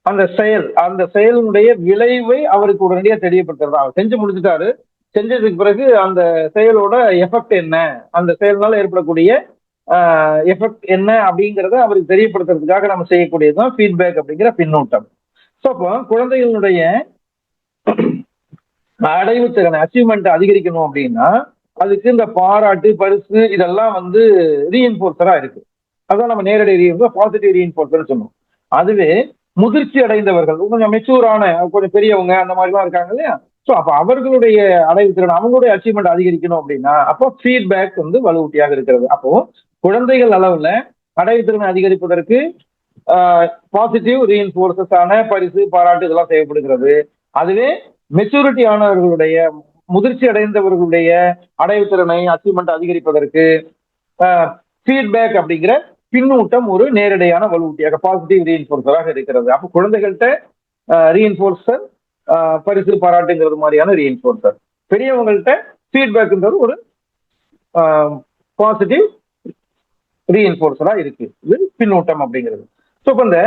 அந்த செயலுடைய விளைவை அவருக்கு உடனடியாக தெரியப்படுத்துறது. அவர் செஞ்சு முடிச்சுட்டாரு, செஞ்சதுக்கு பிறகு அந்த செயலோட எஃபெக்ட் என்ன, அந்த செயல்னால ஏற்படக்கூடிய எஃபெக்ட் என்ன அப்படிங்கிறத அவருக்கு தெரியப்படுத்துறதுக்காக நம்ம செய்யக்கூடியதுதான் ஃபீட்பேக் அப்படிங்கிற பின்னூட்டம். ஸோ அப்போ குழந்தைகளுடைய அடைவு திறனை, அச்சீவ்மெண்ட் அதிகரிக்கணும் அப்படின்னா அதுக்கு இந்த பாராட்டு, பரிசு இதெல்லாம் வந்து ரீஇன்ஃபோர்சரா இருக்கு. அதான் நம்ம நேரடி பாசிட்டிவ் ரீஇன்ஃபோர்சர் சொன்னோம். அதுவே முதிர்ச்சி அடைந்தவர்கள், கொஞ்சம் மெச்சூரான, கொஞ்சம் பெரியவங்க, அந்த மாதிரிலாம் இருக்காங்க இல்லையா, ஸோ அப்ப அவர்களுடைய அடைவு திறன், அவங்களுடைய அச்சீவ்மெண்ட் அதிகரிக்கணும் அப்படின்னா அப்போ ஃபீட்பேக் வந்து வலுவூட்டியாக இருக்கிறது. அப்போ குழந்தைகள் அளவுல அடைவு திறனை அதிகரிப்பதற்கு பாசிட்டிவ் ரீஇன்ஃபோர்சஸ் ஆன பரிசு, பாராட்டு இதெல்லாம் தேவைப்படுகிறது. அதுவே மெச்சூரிட்டி ஆனவர்களுடைய, முதிர்ச்சி அடைந்தவர்களுடைய அடைவு திறனை, அச்சீவ்மெண்ட் அதிகரிப்பதற்கு ஃபீட்பேக் அப்படிங்கிற பின்னூட்டம் ஒரு நேரடியான வலுவூட்டியாக பாசிட்டிவ் ரீஇன்ஃபோர்சராக இருக்கிறது. அப்போ குழந்தைகள்கிட்ட ரீஇன்ஃபோர்சர் பரிசு, பாராட்டுங்கிறது மாதிரியான ரீஇன்ஃபோர்சர். பெரியவங்கள்ட்ட ஃபீட்பேக்ன்றது ஒரு பாசிட்டிவ் ரீஇன்ஃபோர்சரா இருக்கு. இது பின்னூட்டம் அப்படிங்கிறது. ஸோ இப்போ இந்த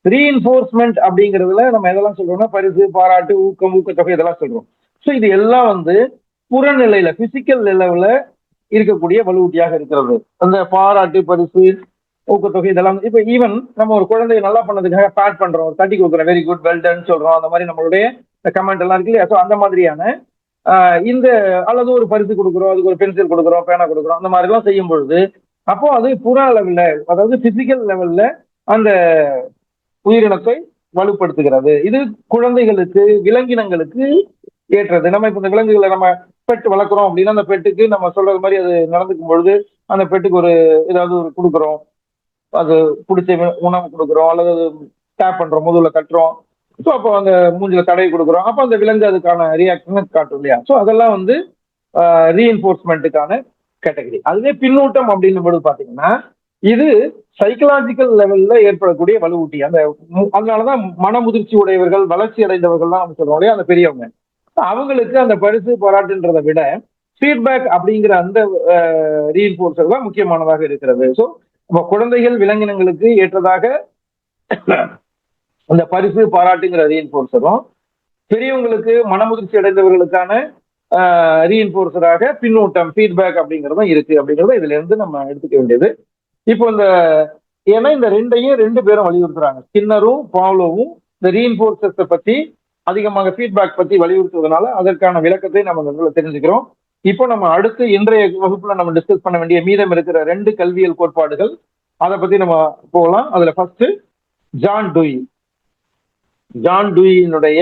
ரீஇன்ஃபோர்ஸ்மெண்ட் அப்படிங்கிறதுல நம்ம எதெல்லாம் சொல்றோம்னா பரிசு, பாராட்டு, ஊக்கம், ஊக்கத்தொகை இதெல்லாம் சொல்றோம். ஸோ இது எல்லாம் வந்து புறநிலையில பிசிக்கல் லெவல்ல இருக்கக்கூடிய வலுவூட்டியாக இருக்கிறது. அந்த பாராட்டு, பரிசு, ஊக்கத்தொகை இதெல்லாம் இப்ப ஈவன் நம்ம ஒரு குழந்தைய நல்லா பண்ணதுக்காக பேட் பண்றோம், ஒரு தட்டி கொடுக்குறோம், வெரி குட், வெல் டன் சொல்றோம், அந்த மாதிரி நம்மளுடைய கமெண்ட் எல்லாம் இருக்கு இல்லையா. ஸோ அந்த மாதிரியான இந்த அல்லது ஒரு பரிசு கொடுக்குறோம், அதுக்கு ஒரு பென்சில் கொடுக்குறோம், பேனா கொடுக்குறோம், அந்த மாதிரி எல்லாம் செய்யும் பொழுது அப்போ அது புற அளவில், அதாவது பிசிக்கல் லெவல்ல அந்த உயிரினத்தை வலுப்படுத்துகிறது. இது குழந்தைகளுக்கு, விலங்கினங்களுக்கு ஏற்றது. நம்ம இப்ப இந்த விலங்குகளை நம்ம பெட் வளர்க்குறோம் அப்படின்னா அந்த பெட்டுக்கு நம்ம சொல்றது மாதிரி அது நடந்துக்கும் பொழுது அந்த பெட்டுக்கு ஒரு ஏதாவது ஒரு கொடுக்குறோம், அது பிடிச்ச உணவு கொடுக்குறோம், அல்லது டேப் பண்றோம், முதுகுல கட்டுறோம், ஸோ அப்போ அந்த மூஞ்சில தடவி கொடுக்குறோம், அப்போ அந்த விலங்கு அதுக்கான ரியாக்ஷன் காட்டும் இல்லையா. ஸோ அதெல்லாம் வந்து ரீஎன்ஃபோர்ஸ்மெண்ட்டுக்கான கேட்டகரி. அதுவே பின்னூட்டம் அப்படின்னும் போது பாத்தீங்கன்னா இது சைக்கலாஜிக்கல் லெவல்ல ஏற்படக்கூடிய வலுவூட்டி. அதனாலதான் மன முதிர்ச்சி உடையவர்கள், வளர்ச்சி அடைந்தவர்கள் தான் சொல்றோம் அந்த பெரியவங்க, அவங்களுக்கு அந்த பரிசு பாராட்டுன்றதை விட ஃபீட்பேக் அப்படிங்கிற அந்த ரீஇன்ஃபோர்சர் தான் முக்கியமானதாக இருக்கிறது. ஸோ குழந்தைகள் விலங்கினங்களுக்கு ஏற்றதாக அந்த பரிசு பாராட்டுங்கிற ரீஇன்ஃபோர்சரும், பெரியவங்களுக்கு மனமுதிர்ச்சி அடைந்தவர்களுக்கான ரீஇன்ஃபோர்சராக பின்னூட்டம் ஃபீட்பேக் அப்படிங்கறதும் இருக்கு அப்படிங்கறத இதுல இருந்து நம்ம எடுத்துக்க வேண்டியது. இப்போ இந்த ஏன்னா இந்த ரெண்டையும் ரெண்டு பேரும் வலியுறுத்துறாங்க, ஸ்கின்னரும் பாவ்லோவும் இந்த ரீஇன்ஃபோர்சர்ஸை பத்தி அதிகமாக ஃபீட்பேக் பத்தி வலியுறுத்துவதனால அதற்கான விளக்கத்தை நம்ம தெரிஞ்சுக்கிறோம். இப்போ நம்ம அடுத்து இன்றைய வகுப்புல நம்ம டிஸ்கஸ் பண்ண வேண்டிய மீதம் இருக்கிற ரெண்டு கல்வியல் கோட்பாடுகள், அதை பத்தி நம்ம போகலாம். அதுல ஃபர்ஸ்ட் ஜான் டூயி. ஜான் டூயினுடைய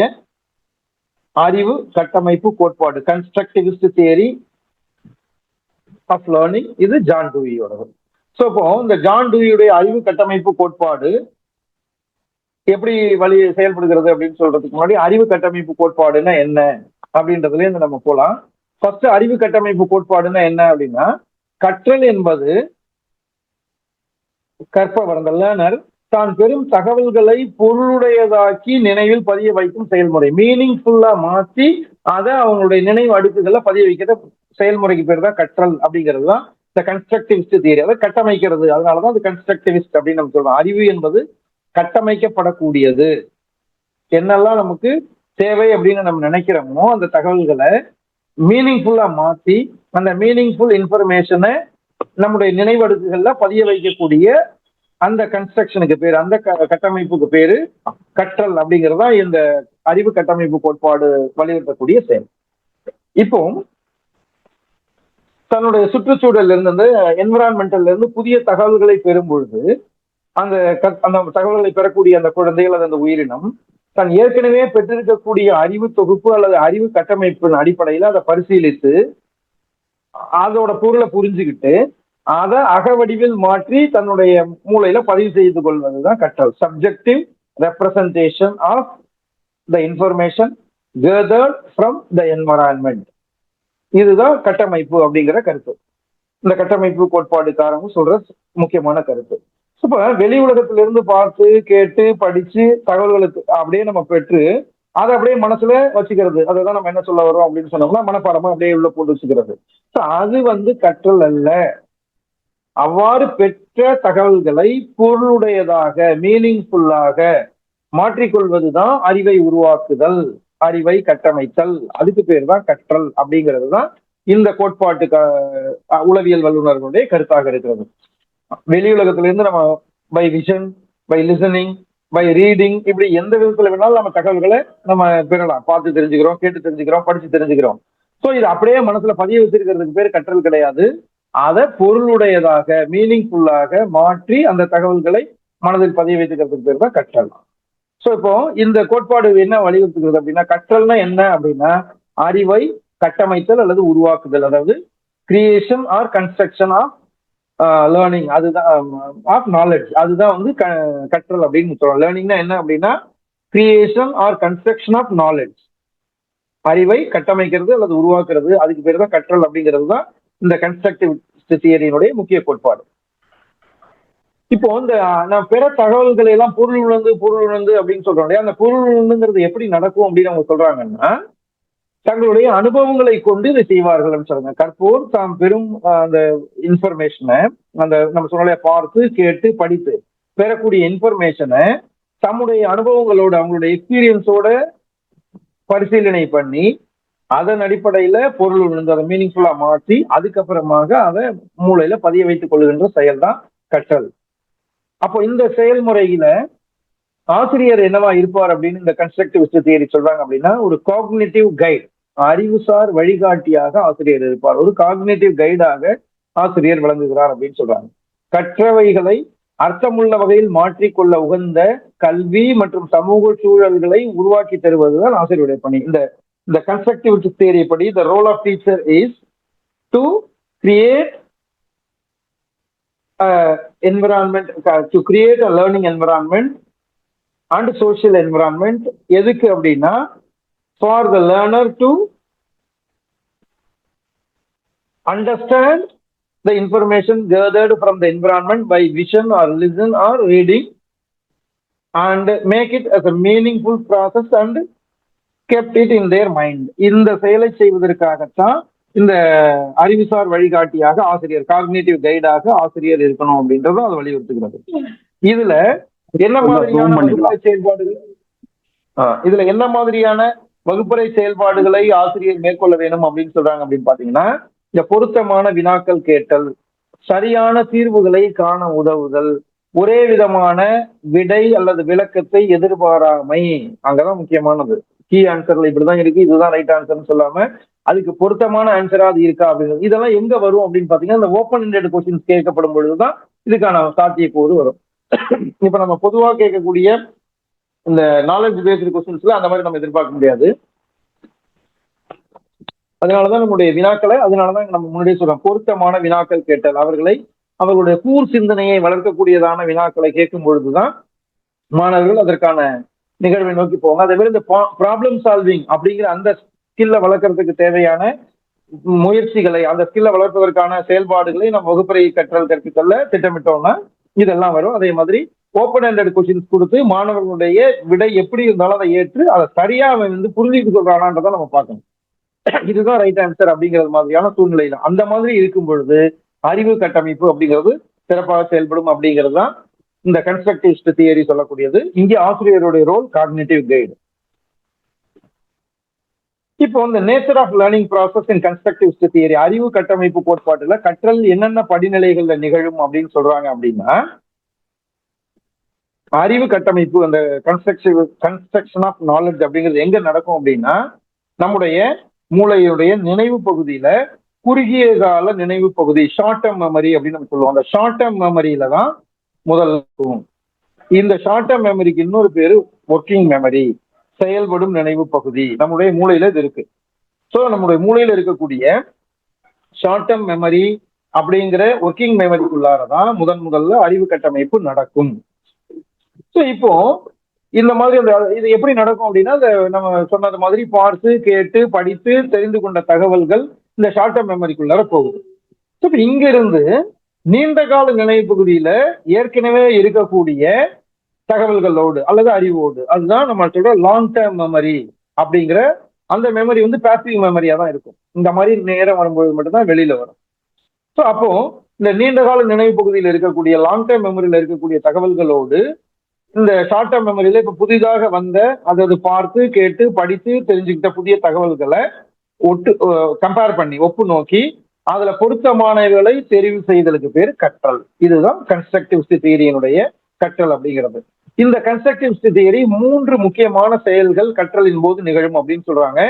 அறிவு கட்டமைப்பு கோட்பாடு, கன்ஸ்ட்ரக்டிவிஸ்ட் தியரி ஆஃப் லேர்னிங், இது ஜான் டூயியோடது. ஸோ இப்போ இந்த ஜான் டூயியுடைய அறிவு கட்டமைப்பு கோட்பாடு எப்படி செயல்படுகிறது அப்படின்னு சொல்றதுக்கு முன்னாடி அறிவு கட்டமைப்பு கோட்பாடுன்னா என்ன அப்படின்றதுல இருந்து நம்ம போலாம். ஃபர்ஸ்ட் அறிவு கட்டமைப்பு கோட்பாடுன்னா என்ன அப்படின்னா, கற்றல் என்பது கற்பவர் அந்த லேர்னர் தான் பெரும் தகவல்களை பொருளுடையதாக்கி நினைவில் பதிய வைக்கும் செயல்முறை. மீனிங்ஃபுல்லா மாற்றி அதை அவங்களுடைய நினைவு அடுக்குகளை பதிய வைக்கிற செயல்முறைக்கு பேர் தான் கற்றல் அப்படிங்கிறது தான் இந்த கன்ஸ்ட்ரக்டிவிஸ்ட் தியரி. அதை கட்டமைக்கிறது, அதனாலதான் அது கன்ஸ்ட்ரக்டிவிஸ்ட் அப்படின்னு நம்ம சொல்றோம். அறிவு என்பது கட்டமைக்கப்படக்கூடியது. என்னெல்லாம் நமக்கு தேவை அப்படின்னு நம்ம நினைக்கிறோமோ அந்த தகவல்களை மீனிங்ஃபுல்லா மாற்றி அந்த மீனிங்ஃபுல் இன்ஃபர்மேஷனை நம்முடைய நினைவடுக்குகள்ல பதிய வைக்கக்கூடிய அந்த கன்ஸ்ட்ரக்ஷனுக்கு பேரு, அந்த கட்டமைப்புக்கு பேரு கற்றல் அப்படிங்கறதா இந்த அறிவு கட்டமைப்பு கோட்பாடு வலியுறுத்தக்கூடிய செயல். இப்போ தன்னுடைய சுற்றுச்சூழல்ல இருந்து அந்த என்விரான்மெண்டல்ல இருந்து புதிய தகவல்களை பெறும் பொழுது அந்த தகவல்களை பெறக்கூடிய அந்த குழந்தைகள் அல்லது அந்த உயிரினம் தான் ஏற்கனவே பெற்றிருக்கக்கூடிய அறிவு தொகுப்பு அல்லது அறிவு கட்டமைப்பின் அடிப்படையில அதை பரிசீலித்து அதோட பொருளை புரிஞ்சுக்கிட்டு அதை அகவடிவில் மாற்றி தன்னுடைய மூளையில பதிவு செய்து கொள்வதுதான் கற்றல். Subjective representation of the information gathered from the environment, இதுதான் கட்டமைப்பு அப்படிங்கிற கருத்து. இந்த கட்டமைப்பு கோட்பாடுக்காரங்க சொல்ற முக்கியமான கருத்து. இப்ப வெளி உலகத்திலிருந்து பார்த்து கேட்டு படிச்சு தகவல்களுக்கு அப்படியே நம்ம பெற்று அதை அப்படியே மனசுல வச்சுக்கிறது, அதுதான் நம்ம என்ன சொல்ல வரோம் அப்படின்னு சொன்னோம்னா மனப்பாடமா அப்படியே உள்ள போட்டு வச்சுக்கிறது. அது கற்றல் அல்ல. அவ்வாறு பெற்ற தகவல்களை பொருளுடையதாக மீனிங்ஃபுல்லாக மாற்றிக்கொள்வதுதான் அறிவை உருவாக்குதல், அறிவை கட்டமைத்தல். அதுக்கு பேர் தான் கற்றல் அப்படிங்கிறது தான் இந்த கோட்பாட்டுக்கு உளவியல் வல்லுநர்களுடைய கருத்தாக இருக்கிறது. வெளி உலகத்திலிருந்து நம்ம by vision, by listening, by reading, இப்படி எந்த விதத்துல வேணாலும் நம்ம தகவல்களை நம்ம பெறலாம். பார்த்து தெரிஞ்சுக்கிறோம், கேட்டு தெரிஞ்சுக்கிறோம், படிச்சு தெரிஞ்சுக்கிறோம். ஸோ இது அப்படியே மனசுல பதிய வச்சிருக்கிறதுக்கு பேர் கற்றல் கிடையாது. அதை பொருளுடையதாக மீனிங்ஃபுல்லாக மாற்றி அந்த தகவல்களை மனதில் பதிய வைத்துக்கிறதுக்கு பேர் தான் கற்றல். ஸோ இப்போ இந்த கோட்பாடு என்ன வலியுறுத்துகிறது அப்படின்னா, கற்றல்னா என்ன அப்படின்னா அறிவை கட்டமைத்தல் அல்லது உருவாக்குதல், அதாவது creation or construction of learning, அதுதான் ஆஃப் நாலேஜ், அதுதான் கற்றல் அப்படின்னு சொல்றோம். லேர்னிங்னா என்ன அப்படின்னா creation or construction of knowledge, அறிவை கட்டமைக்கிறது அல்லது உருவாக்குறது, அதுக்கு பேர் தான் கற்றல் அப்படிங்கிறது தான் இந்த கன்ஸ்ட்ரக்டிவ் தியரியினுடைய முக்கிய கோட்பாடு. இப்போ இந்த நான் பெற தகவல்களை எல்லாம் பொருள் உணர்ந்து அப்படின்னு சொல்றோம் இல்லையா, அந்த பொருள் உணர்ந்துங்கிறது எப்படி நடக்கும் அப்படின்னு அவங்க சொல்றாங்கன்னா, தங்களுடைய அனுபவங்களை கொண்டு இதை செய்வார்கள் சொல்றாங்க. கற்போர் தாம் பெரும் அந்த இன்ஃபர்மேஷனை, அந்த நம்ம சொன்னாலே பார்த்து கேட்டு படித்து பெறக்கூடிய இன்ஃபர்மேஷனை தம்முடைய அனுபவங்களோட அவங்களுடைய எக்ஸ்பீரியன்ஸோட பரிசீலனை பண்ணி அதன் அடிப்படையில பொருள் உணர்ந்து அதை மீனிங்ஃபுல்லா மாற்றி அதுக்கப்புறமாக அதை மூளையில பதிய வைத்துக் கொள்ளுகின்ற செயல் தான் கற்றல். அப்போ இந்த செயல்முறையில ஆசிரியர் என்னவா இருப்பார் அப்படின்னு இந்த கன்ஸ்ட்ரக்டிவிஸ்ட் தியரி சொல்றாங்க அப்படின்னா, ஒரு காக்னிட்டிவ் கைட், அறிவுசார் வழிகாட்டியாக ஆசிரியர் இருப்பார். ஒரு காக்னிட்டிவ் கைடாக ஆசிரியர் விளங்குகிறார் அப்படின்னு சொல்றாங்க. கற்றவைகளை அர்த்தமுள்ள வகையில் மாற்றிக்கொள்ள உகந்த கல்வி மற்றும் சமூக சூழல்களை உருவாக்கி தருவதுதான் ஆசிரியருடைய பணி. இந்த கன்ஸ்ட்ரக்டிவிஸ்ட் தியரி படி the role of teacher is to create a environment, to create a learning environment and social environment. எதுக்கு அப்படின்னா for the learner to understand the information gathered from the environment by vision or listen or reading and make it as a meaningful process and kept it in their mind. இந்த செயலை செய்வதற்காகத்தான் இந்த அறிவுசார் வழிகாட்டியாக ஆசிரியர், cognitive கைடாக ஆசிரியர் இருக்கணும் அப்படின்றத அது வலியுறுத்துகிறது. இதுல என்ன மாதிரியான வகுப்பறை செயல்பாடுகள் இதுல என்ன மாதிரியான வகுப்பறை செயல்பாடுகளை ஆசிரியர் மேற்கொள்ள வேணும் அப்படின்னு சொல்றாங்க அப்படின்னு பாத்தீங்கன்னா, இந்த பொருத்தமான வினாக்கள் கேட்டல், சரியான தீர்வுகளை காண உதவுதல், ஒரே விதமான விடை அல்லது விளக்கத்தை எதிர்பாராமை, அங்கதான் முக்கியமானது. கீ ஆன்சர்ல இப்படிதான் இருக்கு, இதுதான் ரைட் ஆன்சர்னு சொல்லாம அதுக்கு பொருத்தமான ஆன்சரா அது இருக்கா அப்படிங்கிறது. இதெல்லாம் எங்க வரும் அப்படின்னு பாத்தீங்கன்னா, இந்த ஓப்பன் எண்டட் கொஸ்டின்ஸ் கேட்கப்படும் பொழுதுதான் இதுக்கான சாத்தியக்கூறு வரும். இப்ப நம்ம பொதுவா கேட்கக்கூடிய இந்த நாலேஜ் பேஸ்டு கொஸ்டின்ஸ்ல அந்த மாதிரி நம்ம எதிர்பார்க்க முடியாது. அதனாலதான் நம்முடைய வினாக்களை, அதனாலதான் நம்ம முன்னாடியே சொல்றோம், பொருத்தமான வினாக்கள் கேட்டல், அவர்களுடைய கூர் சிந்தனையை வளர்க்கக்கூடியதான வினாக்களை கேட்கும் பொழுதுதான் மாணவர்கள் அதற்கான நிகழ்வை நோக்கி போவாங்க. அதே மாதிரி இந்த ப்ராப்ளம் சால்விங் அப்படிங்கிற அந்த ஸ்கில்லை வளர்க்கறதுக்கு தேவையான முயற்சிகளை, அந்த ஸ்கில்லை வளர்ப்பதற்கான செயல்பாடுகளை நம்ம வகுப்பறை கற்றல் கற்பித்தல்ல திட்டமிட்டோம்னா இதெல்லாம் வரும். அதே மாதிரி ஓப்பன் ஹேண்டட் கொஸ்டின்ஸ் கொடுத்து மாணவர்களுடைய விடை எப்படி இருந்தாலும் அதை ஏற்று அதை சரியா அவன் புரிஞ்சுட்டு சொல்றானான்றதை நம்ம பார்க்கணும். இதுதான் ரைட் ஆன்சர் அப்படிங்கிறது மாதிரியான சூழ்நிலையில அந்த மாதிரி இருக்கும் பொழுது அறிவு கட்டமைப்பு அப்படிங்கிறது சிறப்பாக செயல்படும் அப்படிங்கிறது தான் இந்த கன்ஸ்ட்ரக்டிவிஸ்ட் தியரி சொல்லக்கூடியது. இங்கே ஆசிரியருடைய ரோல் காக்னிட்டிவ் கைடு. இப்போ இந்த nature of learning process in constructivist theory, அறிவு கட்டமைப்பு கோட்பாட்டுல கற்றல் என்னென்ன படிநிலைகள்ல நிகழும் அப்படின்னு சொல்றாங்க அப்படின்னா, அறிவு கட்டமைப்பு அந்த கன்ஸ்ட்ரக்ஷன் ஆஃப் நாலேஜ் அப்படிங்கிறது எங்க நடக்கும் அப்படின்னா, நம்முடைய மூளையுடைய நினைவு பகுதியில குறுகிய கால நினைவு பகுதி, ஷார்ட் டேர்ம் மெமரி அப்படின்னு நம்ம சொல்லுவோம். அந்த ஷார்ட் டேர்ம் மெமரியில தான் முதல்ல இருக்கும். இந்த ஷார்ட் டேர்ம் மெமரிக்கு இன்னொரு பேரு ஒர்க்கிங் மெமரி, செயல்படும் நினைவு பகுதி. நம்முடைய மூளையில இது இருக்கு. ஸோ நம்முடைய மூளையில இருக்கக்கூடிய ஷார்ட் டேர்ம் மெமரி அப்படிங்கிற ஒர்க்கிங் மெமரிக்குள்ளாரதான் முதல்ல அறிவு கட்டமைப்பு நடக்கும். ஸோ இப்போ இந்த மாதிரி இது எப்படி நடக்கும் அப்படின்னா, நம்ம சொன்னது மாதிரி பார்த்து கேட்டு படித்து தெரிந்து கொண்ட தகவல்கள் இந்த ஷார்ட் டேர்ம் மெமரிக்குள்ளார போகுது. ஸோ இப்போ இங்க இருந்து நீண்ட கால நினைவு பகுதியில ஏற்கனவே இருக்கக்கூடிய தகவல்களோடு அல்லது அறிவோடு, அதுதான் நம்ம சொல்ற லாங் டேர்ம் மெமரி அப்படிங்கிற அந்த மெமரி பாசிவ் மெமரியா தான் இருக்கும். இந்த மாதிரி நேரம் வரும்போது மட்டும்தான் வெளியில வரும். ஸோ அப்போ இந்த நீண்ட கால நினைவு பகுதியில் இருக்கக்கூடிய லாங் டேர்ம் மெமரியில இருக்கக்கூடிய தகவல்களோடு இந்த ஷார்ட் டேர்ம் மெமரியில இப்ப புதிதாக வந்த அதாவது பார்த்து கேட்டு படித்து தெரிஞ்சுக்கிட்ட புதிய தகவல்களை கம்பேர் பண்ணி ஒப்பு நோக்கி அதுல பொருத்தமானவர்களை தெரிவு செய்தலுக்கு பேர் கற்றல். இதுதான் கன்ஸ்ட்ரக்டிவிஸ்ட் தியரியினுடைய கற்றல் அப்படிங்கிறது. இந்த கன்ஸ்ட்ரக்டிவிஸ்ட் தியரி 3 முக்கியமான செயல்கள் கற்றலின் போது நிகழும் அப்படின்னு சொல்றாங்க.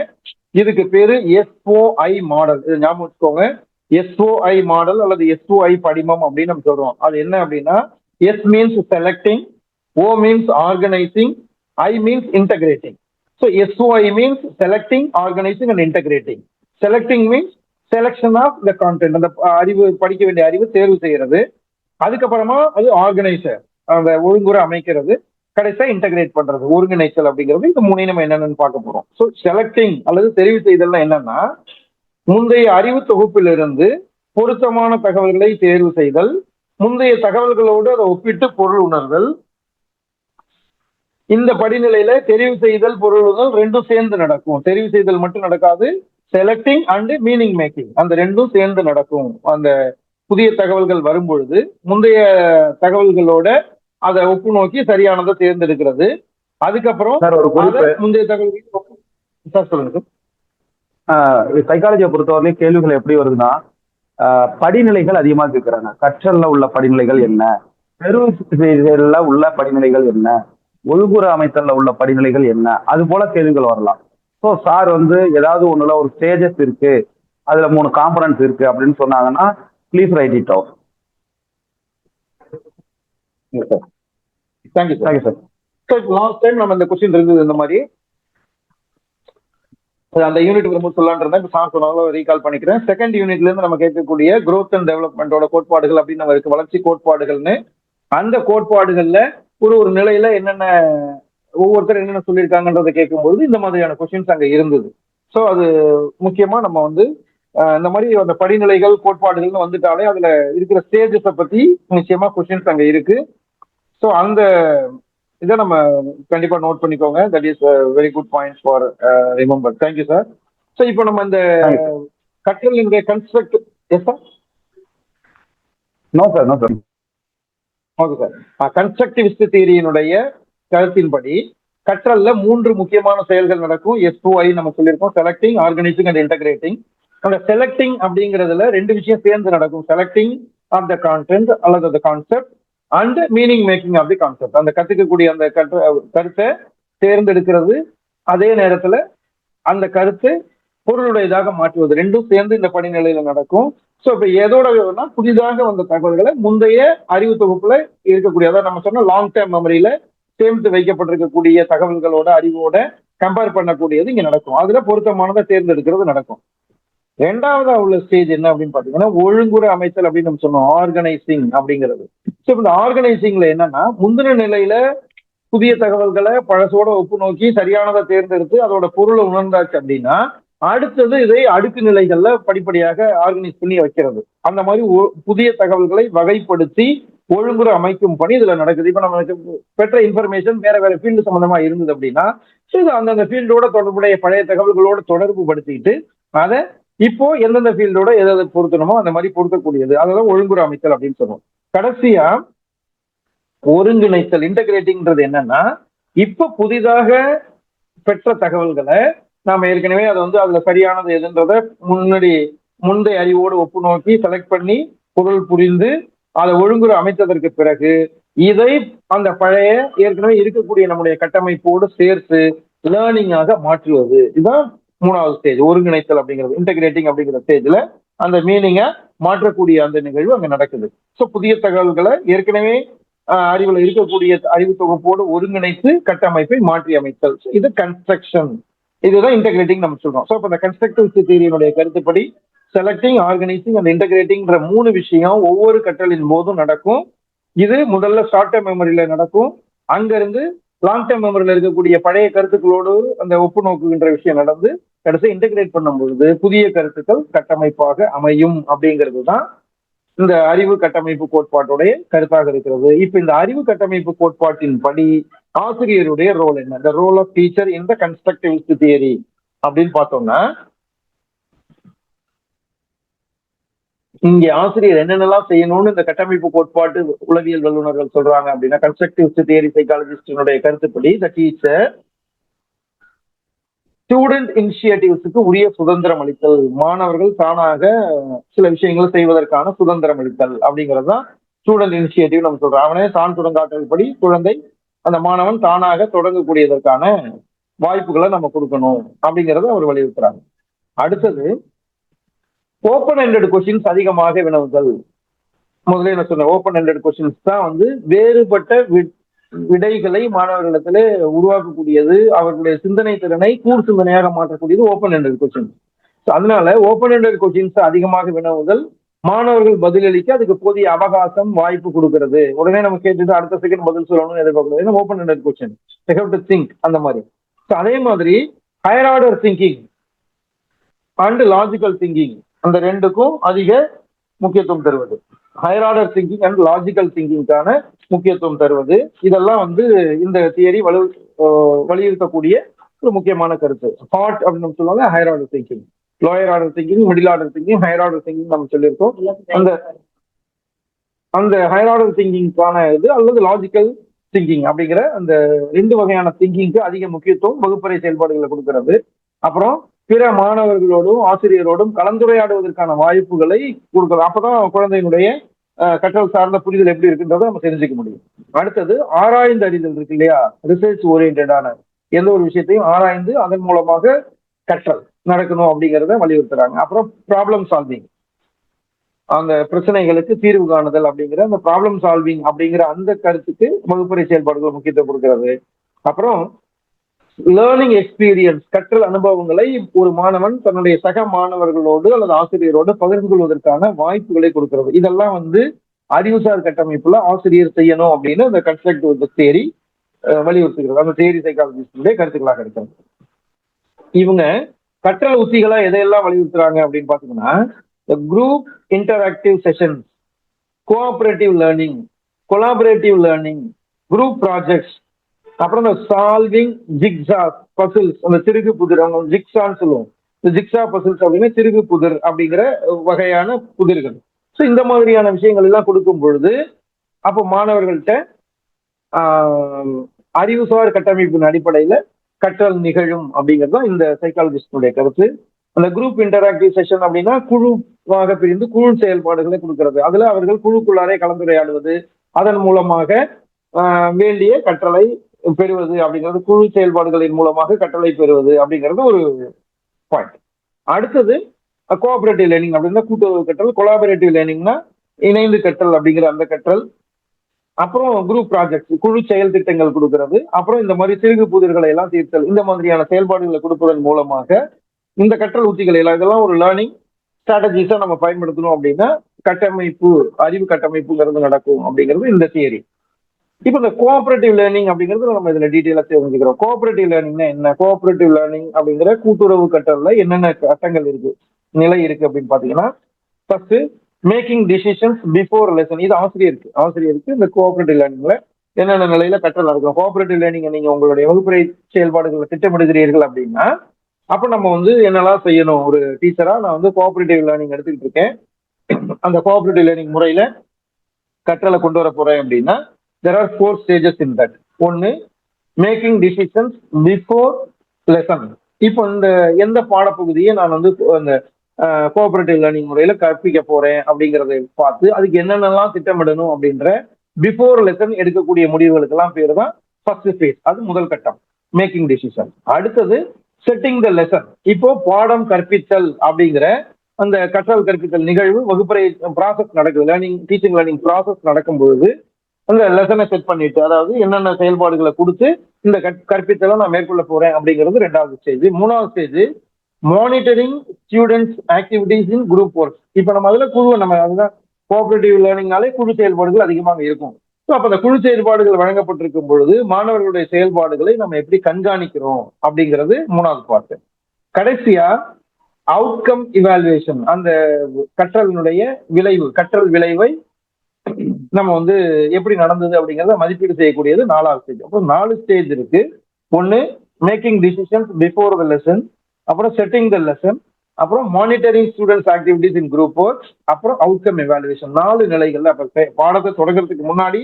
இதுக்கு பேரு SOI மாடல். இது ஞாபகம் வச்சுக்கோங்க. SOI மாடல் அல்லது SOI படிமம் அப்படின்னு நம்ம சொல்றோம். அது என்ன அப்படின்னா, S means selecting, O means organizing, I means integrating. So SOI means selecting, organizing and integrating. Selecting means selection of the content. அந்த அறிவு, படிக்க வேண்டிய அறிவு தேர்வு செய்யறது. அதுக்கப்புறமா அது ஆர்கனைசர், அந்த ஒழுங்குற அமைக்கிறது. கடைசியா இன்டகிரேட் பண்றது, ஒருங்கிணைத்தல் அப்படிங்கிறது. இந்த 3 நம்ம என்னென்னு பார்க்க போறோம். ஸோ செலக்டிங் அல்லது தெரிவு செய்தல்னா என்னன்னா, முந்தைய அறிவு தொகுப்பிலிருந்து பொருத்தமான தகவல்களை தேர்வு செய்தல், முந்தைய தகவல்களோடு அதை ஒப்பிட்டு பொருள் உணர்தல். இந்த படிநிலையில தெரிவு செய்தல், பொருளுதல் ரெண்டும் சேர்ந்து நடக்கும். தெரிவு செய்தல் மட்டும் நடக்காது, செலக்டிங் அண்ட் மீனிங் மேக்கிங் அந்த ரெண்டும் சேர்ந்து நடக்கும். அந்த புதிய தகவல்கள் வரும்பொழுது முந்தைய தகவல்களோட அதை ஒப்பு நோக்கி சரியானதை தேர்ந்தெடுக்கிறது. அதுக்கப்புறம் முந்தைய தகவல்கள் சொல்லுங்க. சைக்காலஜியை பொறுத்தவரையிலும் கேள்விகள் எப்படி வருதுன்னா, படிநிலைகள் அதிகமா கேட்கிறாங்க. கற்றல்ல உள்ள படிநிலைகள் என்ன, பெருவில உள்ள படிநிலைகள் என்ன, ஒழுங்குற அமைத்தல்ல உள்ள படிநிலைகள் என்ன, அது போல கேள்விகள் வரலாம். ஸோ சார் ஏதாவது ஒண்ணுல ஒரு ஸ்டேஜஸ் இருக்கு, அதுல 3 காம்பனன்ட்ஸ் இருக்கு அப்படின்னு சொன்னாங்கன்னா please write it out. Thank you sir. Last time நம்ம இந்த கொஸ்டின் இருந்தது இந்த மாதிரி அந்த யூனிட் வரும்போது சொல்லலான் இருந்தேன். இப்போ சார் சொன்னாலும் ரீகால் பண்ணிக்கிறேன். செகண்ட் யூனிட்ல இருந்து நம்ம கேட்கக்கூடிய growth and டெவலப்மெண்டோட கோட்பாடுகள் அப்படின்னு நம்ம இருக்கு, வளர்ச்சி கோட்பாடுகள்னு. அந்த கோட்பாடுகள்ல ஒரு நிலையில என்னென்ன ஒவ்வொருத்தர் என்னென்ன சொல்லியிருக்காங்கன்றதை கேட்கும்போது இந்த மாதிரியான கொஸ்டின்ஸ் அங்க இருந்தது. ஸோ அது முக்கியமா நம்ம வந்து இந்த மாதிரி அந்த படிநிலைகள் கோட்பாடுகள்னு வந்துட்டாலே அதுல இருக்கிற ஸ்டேஜஸை பத்தி நிச்சயமா கொஸ்டின்ஸ் அங்க இருக்கு. ஸோ அந்த இதை நம்ம கண்டிப்பா நோட் பண்ணிக்கோங்க. That is very good point for remember. Thank you sir. So இப்போ நம்ம இந்த கற்றலினுடைய construct S sir no sir no sir okay sir. Constructivist தியரியினுடைய கருத்தின்படி கற்றல்ல 3 முக்கியமான செயல்கள் நடக்கும். S2I நம்ம சொல்லியிருக்கோம், செலக்டிங், ஆர்கனைசிங் அண்ட் இன்டகிரேட்டிங். அந்த செலக்டிங் அப்படிங்கிறதுல 2 விஷயம் சேர்ந்து நடக்கும். செலக்டிங் ஆஃப் த கான்டென்ட் அல்லது அந்த concept and meaning making of the concept. அந்த கத்துக்கக்கூடிய அந்த கருத்தை தேர்ந்தெடுக்கிறது, அதே நேரத்துல அந்த கருத்து பொருளுடையதாக மாற்றுவது, ரெண்டும் சேர்ந்து இந்த படிநிலையில நடக்கும். ஸோ இப்போ எதோட புதிதாக வந்த தகவல்களை முந்தைய அறிவு தொகுப்புல இருக்கக்கூடிய, அதாவது நம்ம சொன்ன லாங் டேர்ம் மெமரியில சேமித்து வைக்கப்பட்டிருக்கக்கூடிய தகவல்களோட அறிவோட கம்பேர் பண்ணக்கூடியது இங்க நடக்கும். அதுல பொருத்தமானதை தேர்ந்தெடுக்கிறது நடக்கும். 2வது உள்ள ஸ்டேஜ் என்ன அப்படின்னு பாத்தீங்கன்னா ஒழுங்குற அமைத்தல் அப்படின்னு நம்ம சொன்னோம், ஆர்கனைசிங் அப்படிங்கிறது. ஸோ இந்த ஆர்கனைசிங்ல என்னன்னா முந்தின நிலையில புதிய தகவல்களை பழசோட ஒப்பு நோக்கி சரியானதை தேர்ந்தெடுத்து அதோட பொருளை உணர்ந்தாச்சு அப்படின்னா அடுத்தது இதை அடுக்கு நிலைகள்ல படிப்படியாக ஆர்கனைஸ் பண்ணி வைக்கிறது. அந்த மாதிரி புதிய தகவல்களை வகைப்படுத்தி ஒழுங்குற அமைக்கும் பணி இதுல நடக்குது. இப்ப நமக்கு பெற்ற இன்ஃபர்மேஷன் வேற வேற ஃபீல்டு சம்பந்தமா இருந்தது அப்படின்னா இது அந்தந்த ஃபீல்டோட தொடர்புடைய பழைய தகவல்களோட தொடர்பு படுத்திட்டு அதை இப்போ எந்தெந்த ஃபீல்டோட எதை பொருத்தணுமோ அந்த மாதிரி பொருத்தக்கூடியது, அதெல்லாம் ஒழுங்குற அமைத்தல் அப்படின்னு சொல்லுவோம். கடைசியா ஒருங்கிணைத்தல், இன்டகிரேட்டிங்ன்றது என்னன்னா இப்ப புதிதாக பெற்ற தகவல்களை நாம ஏற்கனவே அதை வந்து அதுல சரியானது எதுன்றத முந்தைய அறிவோடு ஒப்பு நோக்கி செலக்ட் பண்ணி பொருள் புரிந்து அதை ஒழுங்குற அமைத்ததற்கு பிறகு இதை அந்த பழைய ஏற்கனவே இருக்கக்கூடிய நம்முடைய கட்டமைப்போடு சேர்த்து லேர்னிங்காக மாற்றுவது. இதுதான் 3வது ஸ்டேஜ், ஒருங்கிணைத்தல் அப்படிங்கிறது. இன்டகிரேட்டிங் அப்படிங்கிற ஸ்டேஜ்ல அந்த மீனிங்கை மாற்றக்கூடிய அந்த நிகழ்வு அங்க நடக்குது. ஸோ புதிய தகவல்களை ஏற்கனவே அறிவுல இருக்கக்கூடிய அறிவு தொகுப்போடு ஒருங்கிணைத்து கட்டமைப்பை மாற்றி அமைத்தல், இது கன்ஸ்ட்ரக்ஷன். இதுதான் இன்டகிரேட்டிங் நம்ம சொல்றோம். ஸோ இப்போ இந்த கன்ஸ்ட்ரக்டிவ் தியரியினுடைய கருத்துப்படி செலக்டிங், ஆர்கனைசிங் அண்ட் இன்டகிரேட்டிங்ன்ற 3 விஷயம் ஒவ்வொரு கற்றலின் போதும் நடக்கும். இது முதல்ல ஷார்ட் டேர்ம் மெமரியில நடக்கும். அங்கிருந்து லாங் டேர்ம் மெமரியில இருக்கக்கூடிய பழைய கருத்துக்களோடு அந்த ஒப்பு நோக்குகின்ற விஷயம் நடந்து கடைசி இன்டகிரேட் பண்ணும் பொழுது புதிய கருத்துக்கள் கட்டமைப்பாக அமையும் அப்படிங்கிறது தான் இந்த அறிவு கட்டமைப்பு கோட்பாட்டுடைய கருத்தாக இருக்கிறது. இப்ப இந்த அறிவு கட்டமைப்பு கோட்பாட்டின் படி ஆசிரியருடைய ரோல் என்ன, the role of teacher in the constructivist theory அப்படின்னு பார்த்தோம்னா இங்க ஆசிரியர் என்னென்னலாம் செய்யணும்னு இந்த கட்டமைப்பு கோட்பாட்டு உளவியல் வல்லுநர்கள் சொல்றாங்க அப்படின்னா கன்ஸ்ட்ரக்டிவிஸ்ட் தியரி சைக்காலஜிஸ்டினுடைய கருத்துப்படி த டீச்சர் ஸ்டூடெண்ட் இனிஷியேட்டிவ்ஸுக்கு உரிய சுதந்திரம் அளித்தல், மாணவர்கள் தானாக சில விஷயங்களை செய்வதற்கான சுதந்திரம் அளித்தல் அப்படிங்கிறது தான் ஸ்டூடெண்ட் இனிஷியேட்டிவ் நம்ம சொல்றோம். அவனே தான் தொடங்காட்டல்படி குழந்தை அந்த மாணவன் தானாக தொடங்கக்கூடியதற்கான வாய்ப்புகளை நம்ம கொடுக்கணும் அப்படிங்கிறத அவர் வலியுறுத்துறாங்க. அடுத்தது ஓப்பன் எண்டட் கொஸ்டின்ஸ் அதிகமாக வினவுதல். முதல்ல என்ன சொன்ன ஓப்பன் எண்டட் கொஸ்டின்ஸ் தான் வந்து வேறுபட்ட விடைகளை மாணவர்களிடத்துல உருவாக்கக்கூடியது, அவர்களுடைய சிந்தனை திறனை கூர் சிந்தனையாக மாற்றக்கூடியது ஓப்பன் எண்டட் கொஸ்டின்ஸ். அதனால ஓப்பன் எண்டட் கொஸ்டின்ஸ் அதிகமாக வினவுதல், மாணவர்கள் பதிலளிக்க அதுக்கு போதிய அவகாசம் வாய்ப்பு கொடுக்கிறது. உடனே நம்ம கேட்டுட்டு அடுத்த செகண்ட் பதில் சொல்லணும்னு எதிர்பார்க்கறது open ended question, they have to think அந்த மாதிரி. அதே மாதிரி higher order thinking and logical thinking, அந்த ரெண்டுக்கும் அதிக முக்கியத்துவம் தருவது. Higher order thinking and logical திங்கிங்கான முக்கியத்துவம் தருவது, இதெல்லாம் வந்து இந்த தியரி வலியுறுத்தக்கூடிய ஒரு முக்கியமான கருத்து. ஹார்ட் அப்படின்னு சொல்லுவாங்க higher order thinking, lower order thinking, middle order thinking, higher order thinking நம்ம சொல்லியிருக்கோம். அந்த ஹையர் ஆர்டர் திங்கிங்கான இது அல்லது லாஜிக்கல் திங்கிங் அப்படிங்கிற அந்த 2 வகையான திங்கிங்க்கு அதிக முக்கியத்துவம் வகுப்பறை செயல்பாடுகளை கொடுக்கிறது. அப்புறம் பிற மாணவர்களோடும் ஆசிரியரோடும் கலந்துரையாடுவதற்கான வாய்ப்புகளை கொடுக்கிறது. அப்பதான் குழந்தையினுடைய கற்றல் சார்ந்த புரிதல் எப்படி இருக்குன்றதை நம்ம தெரிஞ்சுக்க முடியும். அடுத்தது ஆராய்ந்து அறிதல் இருக்கு இல்லையா, ரிசர்ச் ஓரியன்டான எந்த ஒரு விஷயத்தையும் ஆராய்ந்து அதன் மூலமாக கற்றல் நடக்கணும் அப்படிங்கிறத வலியுறுத்துறாங்க. அப்புறம் ப்ராப்ளம் சால்விங், அந்த பிரச்சனைகளுக்கு தீர்வு காணுதல் அப்படிங்கிற அந்த ப்ராப்ளம் சால்விங் அப்படிங்கிற அந்த கருத்துக்கு வகுப்பறை செயல்பாடுகள் முக்கியத்துவம் கொடுக்கிறது. அப்புறம் லேர்னிங் எக்ஸ்பீரியன்ஸ், கற்றல் அனுபவங்களை ஒரு மாணவன் தன்னுடைய சக மாணவர்களோடு அல்லது ஆசிரியரோடு பகிர்ந்து கொள்வதற்கான வாய்ப்புகளை கொடுக்கிறது. இதெல்லாம் வந்து அறிவுசார் கட்டமைப்புல ஆசிரியர் செய்யணும் அப்படின்னு இந்த கன்ஸ்ட்ரக்டிவ் தியரி வலியுறுத்துகிறது. அந்த தியரி சைக்காலஜிஸ்டுடைய கருத்துக்களாக இருக்கிறது. இவங்க கற்றல் உத்திகளா எதையெல்லாம் வலியுறுத்துறாங்க அப்படின்னு பாத்தீங்கன்னா, group interactive session, cooperative learning, collaborative learning, group projects, அப்புறம் இந்த சால்விங் ஜிக்ஸா பசில்ஸ், அந்த திருகு புதிர், அவங்க ஜிக்ஸான்னு சொல்லுவோம். இந்த ஜிக்ஸா பசில்ஸ் அப்படின்னா திருகு புதிர் அப்படிங்கிற வகையான புதிர்கள். ஸோ இந்த மாதிரியான விஷயங்கள் எல்லாம் கொடுக்கும் பொழுது அப்போ மாணவர்கள்ட்ட அறிவுசார் கட்டமைப்பின் அடிப்படையில கற்றல் நிகழும் அப்படிங்கிறது தான் இந்த சைக்காலஜிஸ்டுடைய கருத்து. அந்த குரூப் இன்டராக்டிவ் செஷன் அப்படின்னா குழுவாக பிரிந்து குழு செயல்பாடுகளை கொடுக்கிறது. அதுல அவர்கள் குழுக்குள்ளாரே கலந்துரையாடுவது, அதன் மூலமாக வேண்டிய கற்றலை பெறுவது அப்படிங்கிறது, குழு செயல்பாடுகளின் மூலமாக கற்றலை பெறுவது அப்படிங்கிறது ஒரு பாயிண்ட். அடுத்தது கோஆபரேட்டிவ் லேர்னிங் அப்படின்னா கூட்டுறவு கற்றல், கொலாபரேட்டிவ் லேர்னிங்னா இணைந்து கற்றல் அப்படிங்கிற அந்த கற்றல். அப்புறம் குரூப் ப்ராஜெக்ட், குழு செயல் திட்டங்கள் கொடுக்கிறது. அப்புறம் இந்த மாதிரி சிறுகு புதிர்களை எல்லாம் தீர்த்தல், இந்த மாதிரியான செயல்பாடுகளை கொடுப்பதன் மூலமாக இந்த கற்றல் உத்திகளை எல்லாம், இதெல்லாம் ஒரு லேர்னிங் ஸ்ட்ராட்டஜிஸா நம்ம பயன்படுத்தணும் அப்படின்னா கட்டமைப்பு, அறிவு கட்டமைப்புங்கிறது நடக்கும் அப்படிங்கிறது இந்த தியரி. இப்போ இந்த கோஆபரேட்டிவ் லேர்னிங் அப்படிங்கிறது நம்ம இதுல டீட்டெயிலா தெரிஞ்சுக்கிறோம். கோஆபரேட்டிவ் லேர்னிங்னா என்ன? கோஆபரேட்டிவ் லேர்னிங் அப்படிங்கிற கூட்டுறவு கற்றல்ல என்னென்ன கட்டங்கள் இருக்கு, நிலை இருக்கு அப்படின்னு பாத்தீங்கன்னா, first making decisions before lesson. இது ஆசிரியருக்கு இந்த கோஆபரேட்டிவ் லேர்னிங்ல என்னென்ன நிலையில கற்றல் நடக்கும். கோஆபரேட்டிவ் லேர்னிங் நீங்க உங்களுடைய வகுப்பறை செயல்பாடுகளை திட்டமிடுகிறீர்கள் அப்படின்னா, அப்ப நம்ம என்னெல்லாம் செய்யணும்? ஒரு டீச்சரா நான் கோஆபரேட்டிவ் லேர்னிங் எடுத்துக்கிட்டு இருக்கேன், அந்த கோஆபரேட்டிவ் லேர்னிங் முறையில கற்றலை கொண்டு வர போறேன் அப்படின்னா there are 4 stages in that. ஒன்னு மேக்கிங் டிசிஷன்ஸ் பிஃபோர் லெசன். இப்போ இந்த எந்த பாடப்பகுதியை நான் அந்த கோஆபரேட்டிவ் லேர்னிங் முறையில கற்பிக்க போறேன் அப்படிங்கறத பார்த்து அதுக்கு என்னென்னலாம் திட்டமிடணும் அப்படின்ற பிஃபோர் லெசன் எடுக்கக்கூடிய முடிவுகளுக்கெல்லாம் பேர் தான் ஃபர்ஸ்ட் ஸ்டேஜ். அது முதல் கட்டம், மேக்கிங் டிசிஷன். அடுத்தது செட்டிங் த லெசன். இப்போ பாடம் கற்பித்தல் அப்படிங்கிற அந்த கற்றல் கற்பித்தல் நிகழ்வு, வகுப்பறை ப்ராசஸ் நடக்குது, டீச்சிங் லேர்னிங் ப்ராசஸ் நடக்கும் பொழுது அந்த லெசனை செட் பண்ணிட்டு, அதாவது என்னென்ன செயல்பாடுகளை கொடுத்து இந்த கற்பித்தலை நான் மேற்கொள்ள போறேன் அப்படிங்கிறது ரெண்டாவது ஸ்டேஜ். மூணாவது stage monitoring students activities in group work. இப்போ நம்ம அதுதான் கோஆபரேட்டிவ் லேர்னிங்னாலே குழு செயல்பாடுகள் அதிகமாக இருக்கும். ஸோ அப்போ அந்த குழு செயல்பாடுகள் வழங்கப்பட்டிருக்கும் பொழுது மாணவர்களுடைய செயல்பாடுகளை நம்ம எப்படி கண்காணிக்கிறோம் அப்படிங்கிறது மூணாவது பார்ட். கடைசியா அவுட்கம் இவாலுவேஷன், அந்த கற்றல் விளைவை நம்ம எப்படி நடந்தது அப்படிங்கறத மதிப்பீடு செய்யக்கூடியது நாலாவது ஸ்டேஜ். அப்புறம் 4 ஸ்டேஜ் இருக்கு. ஒன்னு making decisions before the lesson, அப்புறம் செட்டிங் த லெசன், அப்புறம் monitoring students activities in group works, அப்புறம் அவுட்கம் எவாலுவேஷன். 4 நிலைகள்ல அப்ப பாடத்தை தொடங்குறதுக்கு முன்னாடி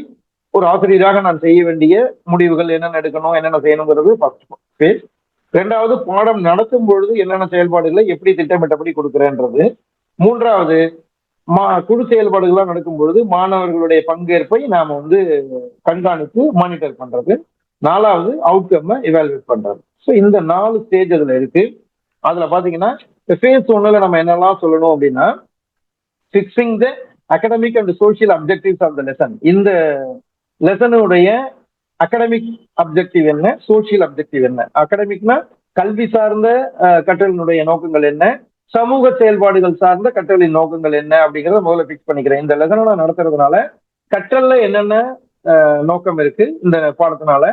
ஒரு ஆசிரியராக நான் செய்ய வேண்டிய முடிவுகள் என்னென்ன எடுக்கணும், என்னென்ன செய்யணுங்கிறது ஃபர்ஸ்ட் ஃபேஸ். ரெண்டாவது பாடம் நடத்தும் பொழுது என்னென்ன செயல்பாடுகளை எப்படி திட்டமிட்டபடி கொடுக்குறேன்றது. மூன்றாவது குழு செயல்பாடுகள்லாம் நடக்கும் பொழுது மாணவர்களுடைய பங்கேற்பை நாம கண்காணித்து மானிட்டர் பண்றது. நாலாவது அவுட்கம் எவாலுவேட் பண்றது. ஸோ இந்த 4 ஸ்டேஜ் அதுல இருக்கு. அதுல பாத்தீங்கன்னா ஃபேஸ் 1ல நம்ம என்னெல்லாம் சொல்லணும் அப்படின்னா, fixing the academic and social objectives of the lesson. இந்த லெசனுடைய அகடமிக் அப்ஜெக்டிவ் என்ன, சோசியல் அப்ஜெக்டிவ் என்ன. அகடமிக்னா கல்வி சார்ந்த கற்றலினுடைய நோக்கங்கள் என்ன, சமூக செயல்பாடுகள் சார்ந்த கற்றலின் நோக்கங்கள் என்ன அப்படிங்கறத முதல்ல பிக்ஸ் பண்ணிக்கிறேன். இந்த லெசனை நான் நடத்துறதுனால கற்றல்ல என்னென்ன நோக்கம் இருக்கு இந்த பாடத்தினால,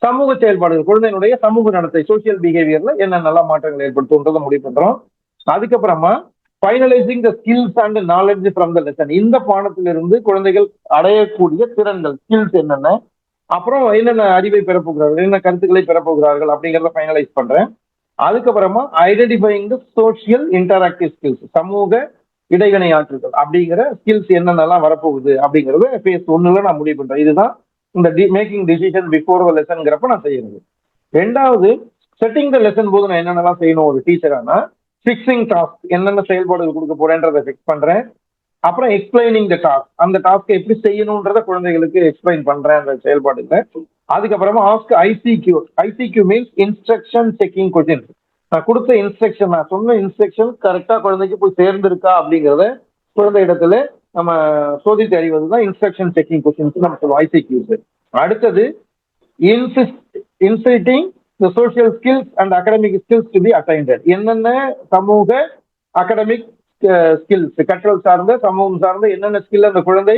சமூக செயல்பாடுகள், குழந்தையினுடைய சமூக நடத்தை, சோசியல் பிஹேவியர்ல என்னென்னலாம் மாற்றங்கள் ஏற்படுத்தும்ன்றதை முடிவு பண்றோம். அதுக்கப்புறமா finalising the skills and knowledge from the lesson. இந்த பாடத்திலிருந்து குழந்தைகள் அடையக்கூடிய திறன்கள், ஸ்கில்ஸ் என்னென்ன, அப்புறம் என்னென்ன அறிவை பெறப்போகிறார்கள், என்ன கருத்துக்களை பெறப்போகிறார்கள் அப்படிங்கிறத ஃபைனலைஸ் பண்றேன். அதுக்கப்புறமா identifying the social interactive skills, சமூக இடைவினை ஆற்றல்கள் அப்படிங்கிற ஸ்கில்ஸ் என்னென்னலாம் வரப்போகுது அப்படிங்கறத ஃபேஸ் 1ல நான் முடிவு பண்றேன். இதுதான் இந்த மேக்கிங் டிசிஷன் பிஃபோர் த லெசன்ங்கிறப்ப நான் செய்யறது. ரெண்டாவது செட்டிங் த லெசன் போது நான் என்னென்னலாம் செய்யணும் ஒரு டீச்சரானா, ஃபிக்ஸிங் டாஸ்க், என்னென்ன செயல்பாடுகள் கொடுக்க போறேன்றதை ஃபிக்ஸ் பண்றேன். அப்புறம் எக்ஸ்பிளைனிங் த டாஸ்க், அந்த டாஸ்க்கை எப்படி செய்யணும்ன்றத குழந்தைகளுக்கு எக்ஸ்பிளைன் பண்றேன் அந்த செயல்பாடுல. அதுக்கப்புறமா ask ICQ. ICQ means instruction checking question. நான் கொடுத்த இன்ஸ்ட்ரக்ஷன், நான் சொன்ன இன்ஸ்ட்ரக்ஷன் கரெக்டா குழந்தைக்கு போய் சேர்ந்திருக்கா அப்படிங்கறத குழந்தை இடத்துல நம்ம சோதித்து அறிவதுதான் இன்ஸ்ட்ரக்ஷன் செக்கிங் கொஸ்டின்ஸ் நம்ம சொல்லுவோம், ஐசிக்யூஸ். அடுத்தது inciting the social skills and academic skills to be attained. என்னென்ன சமூக அகடமிக் ஸ்கில்ஸ், கற்றல் சார்ந்த சமூகம் சார்ந்த என்னென்ன ஸ்கில் அந்த குழந்தை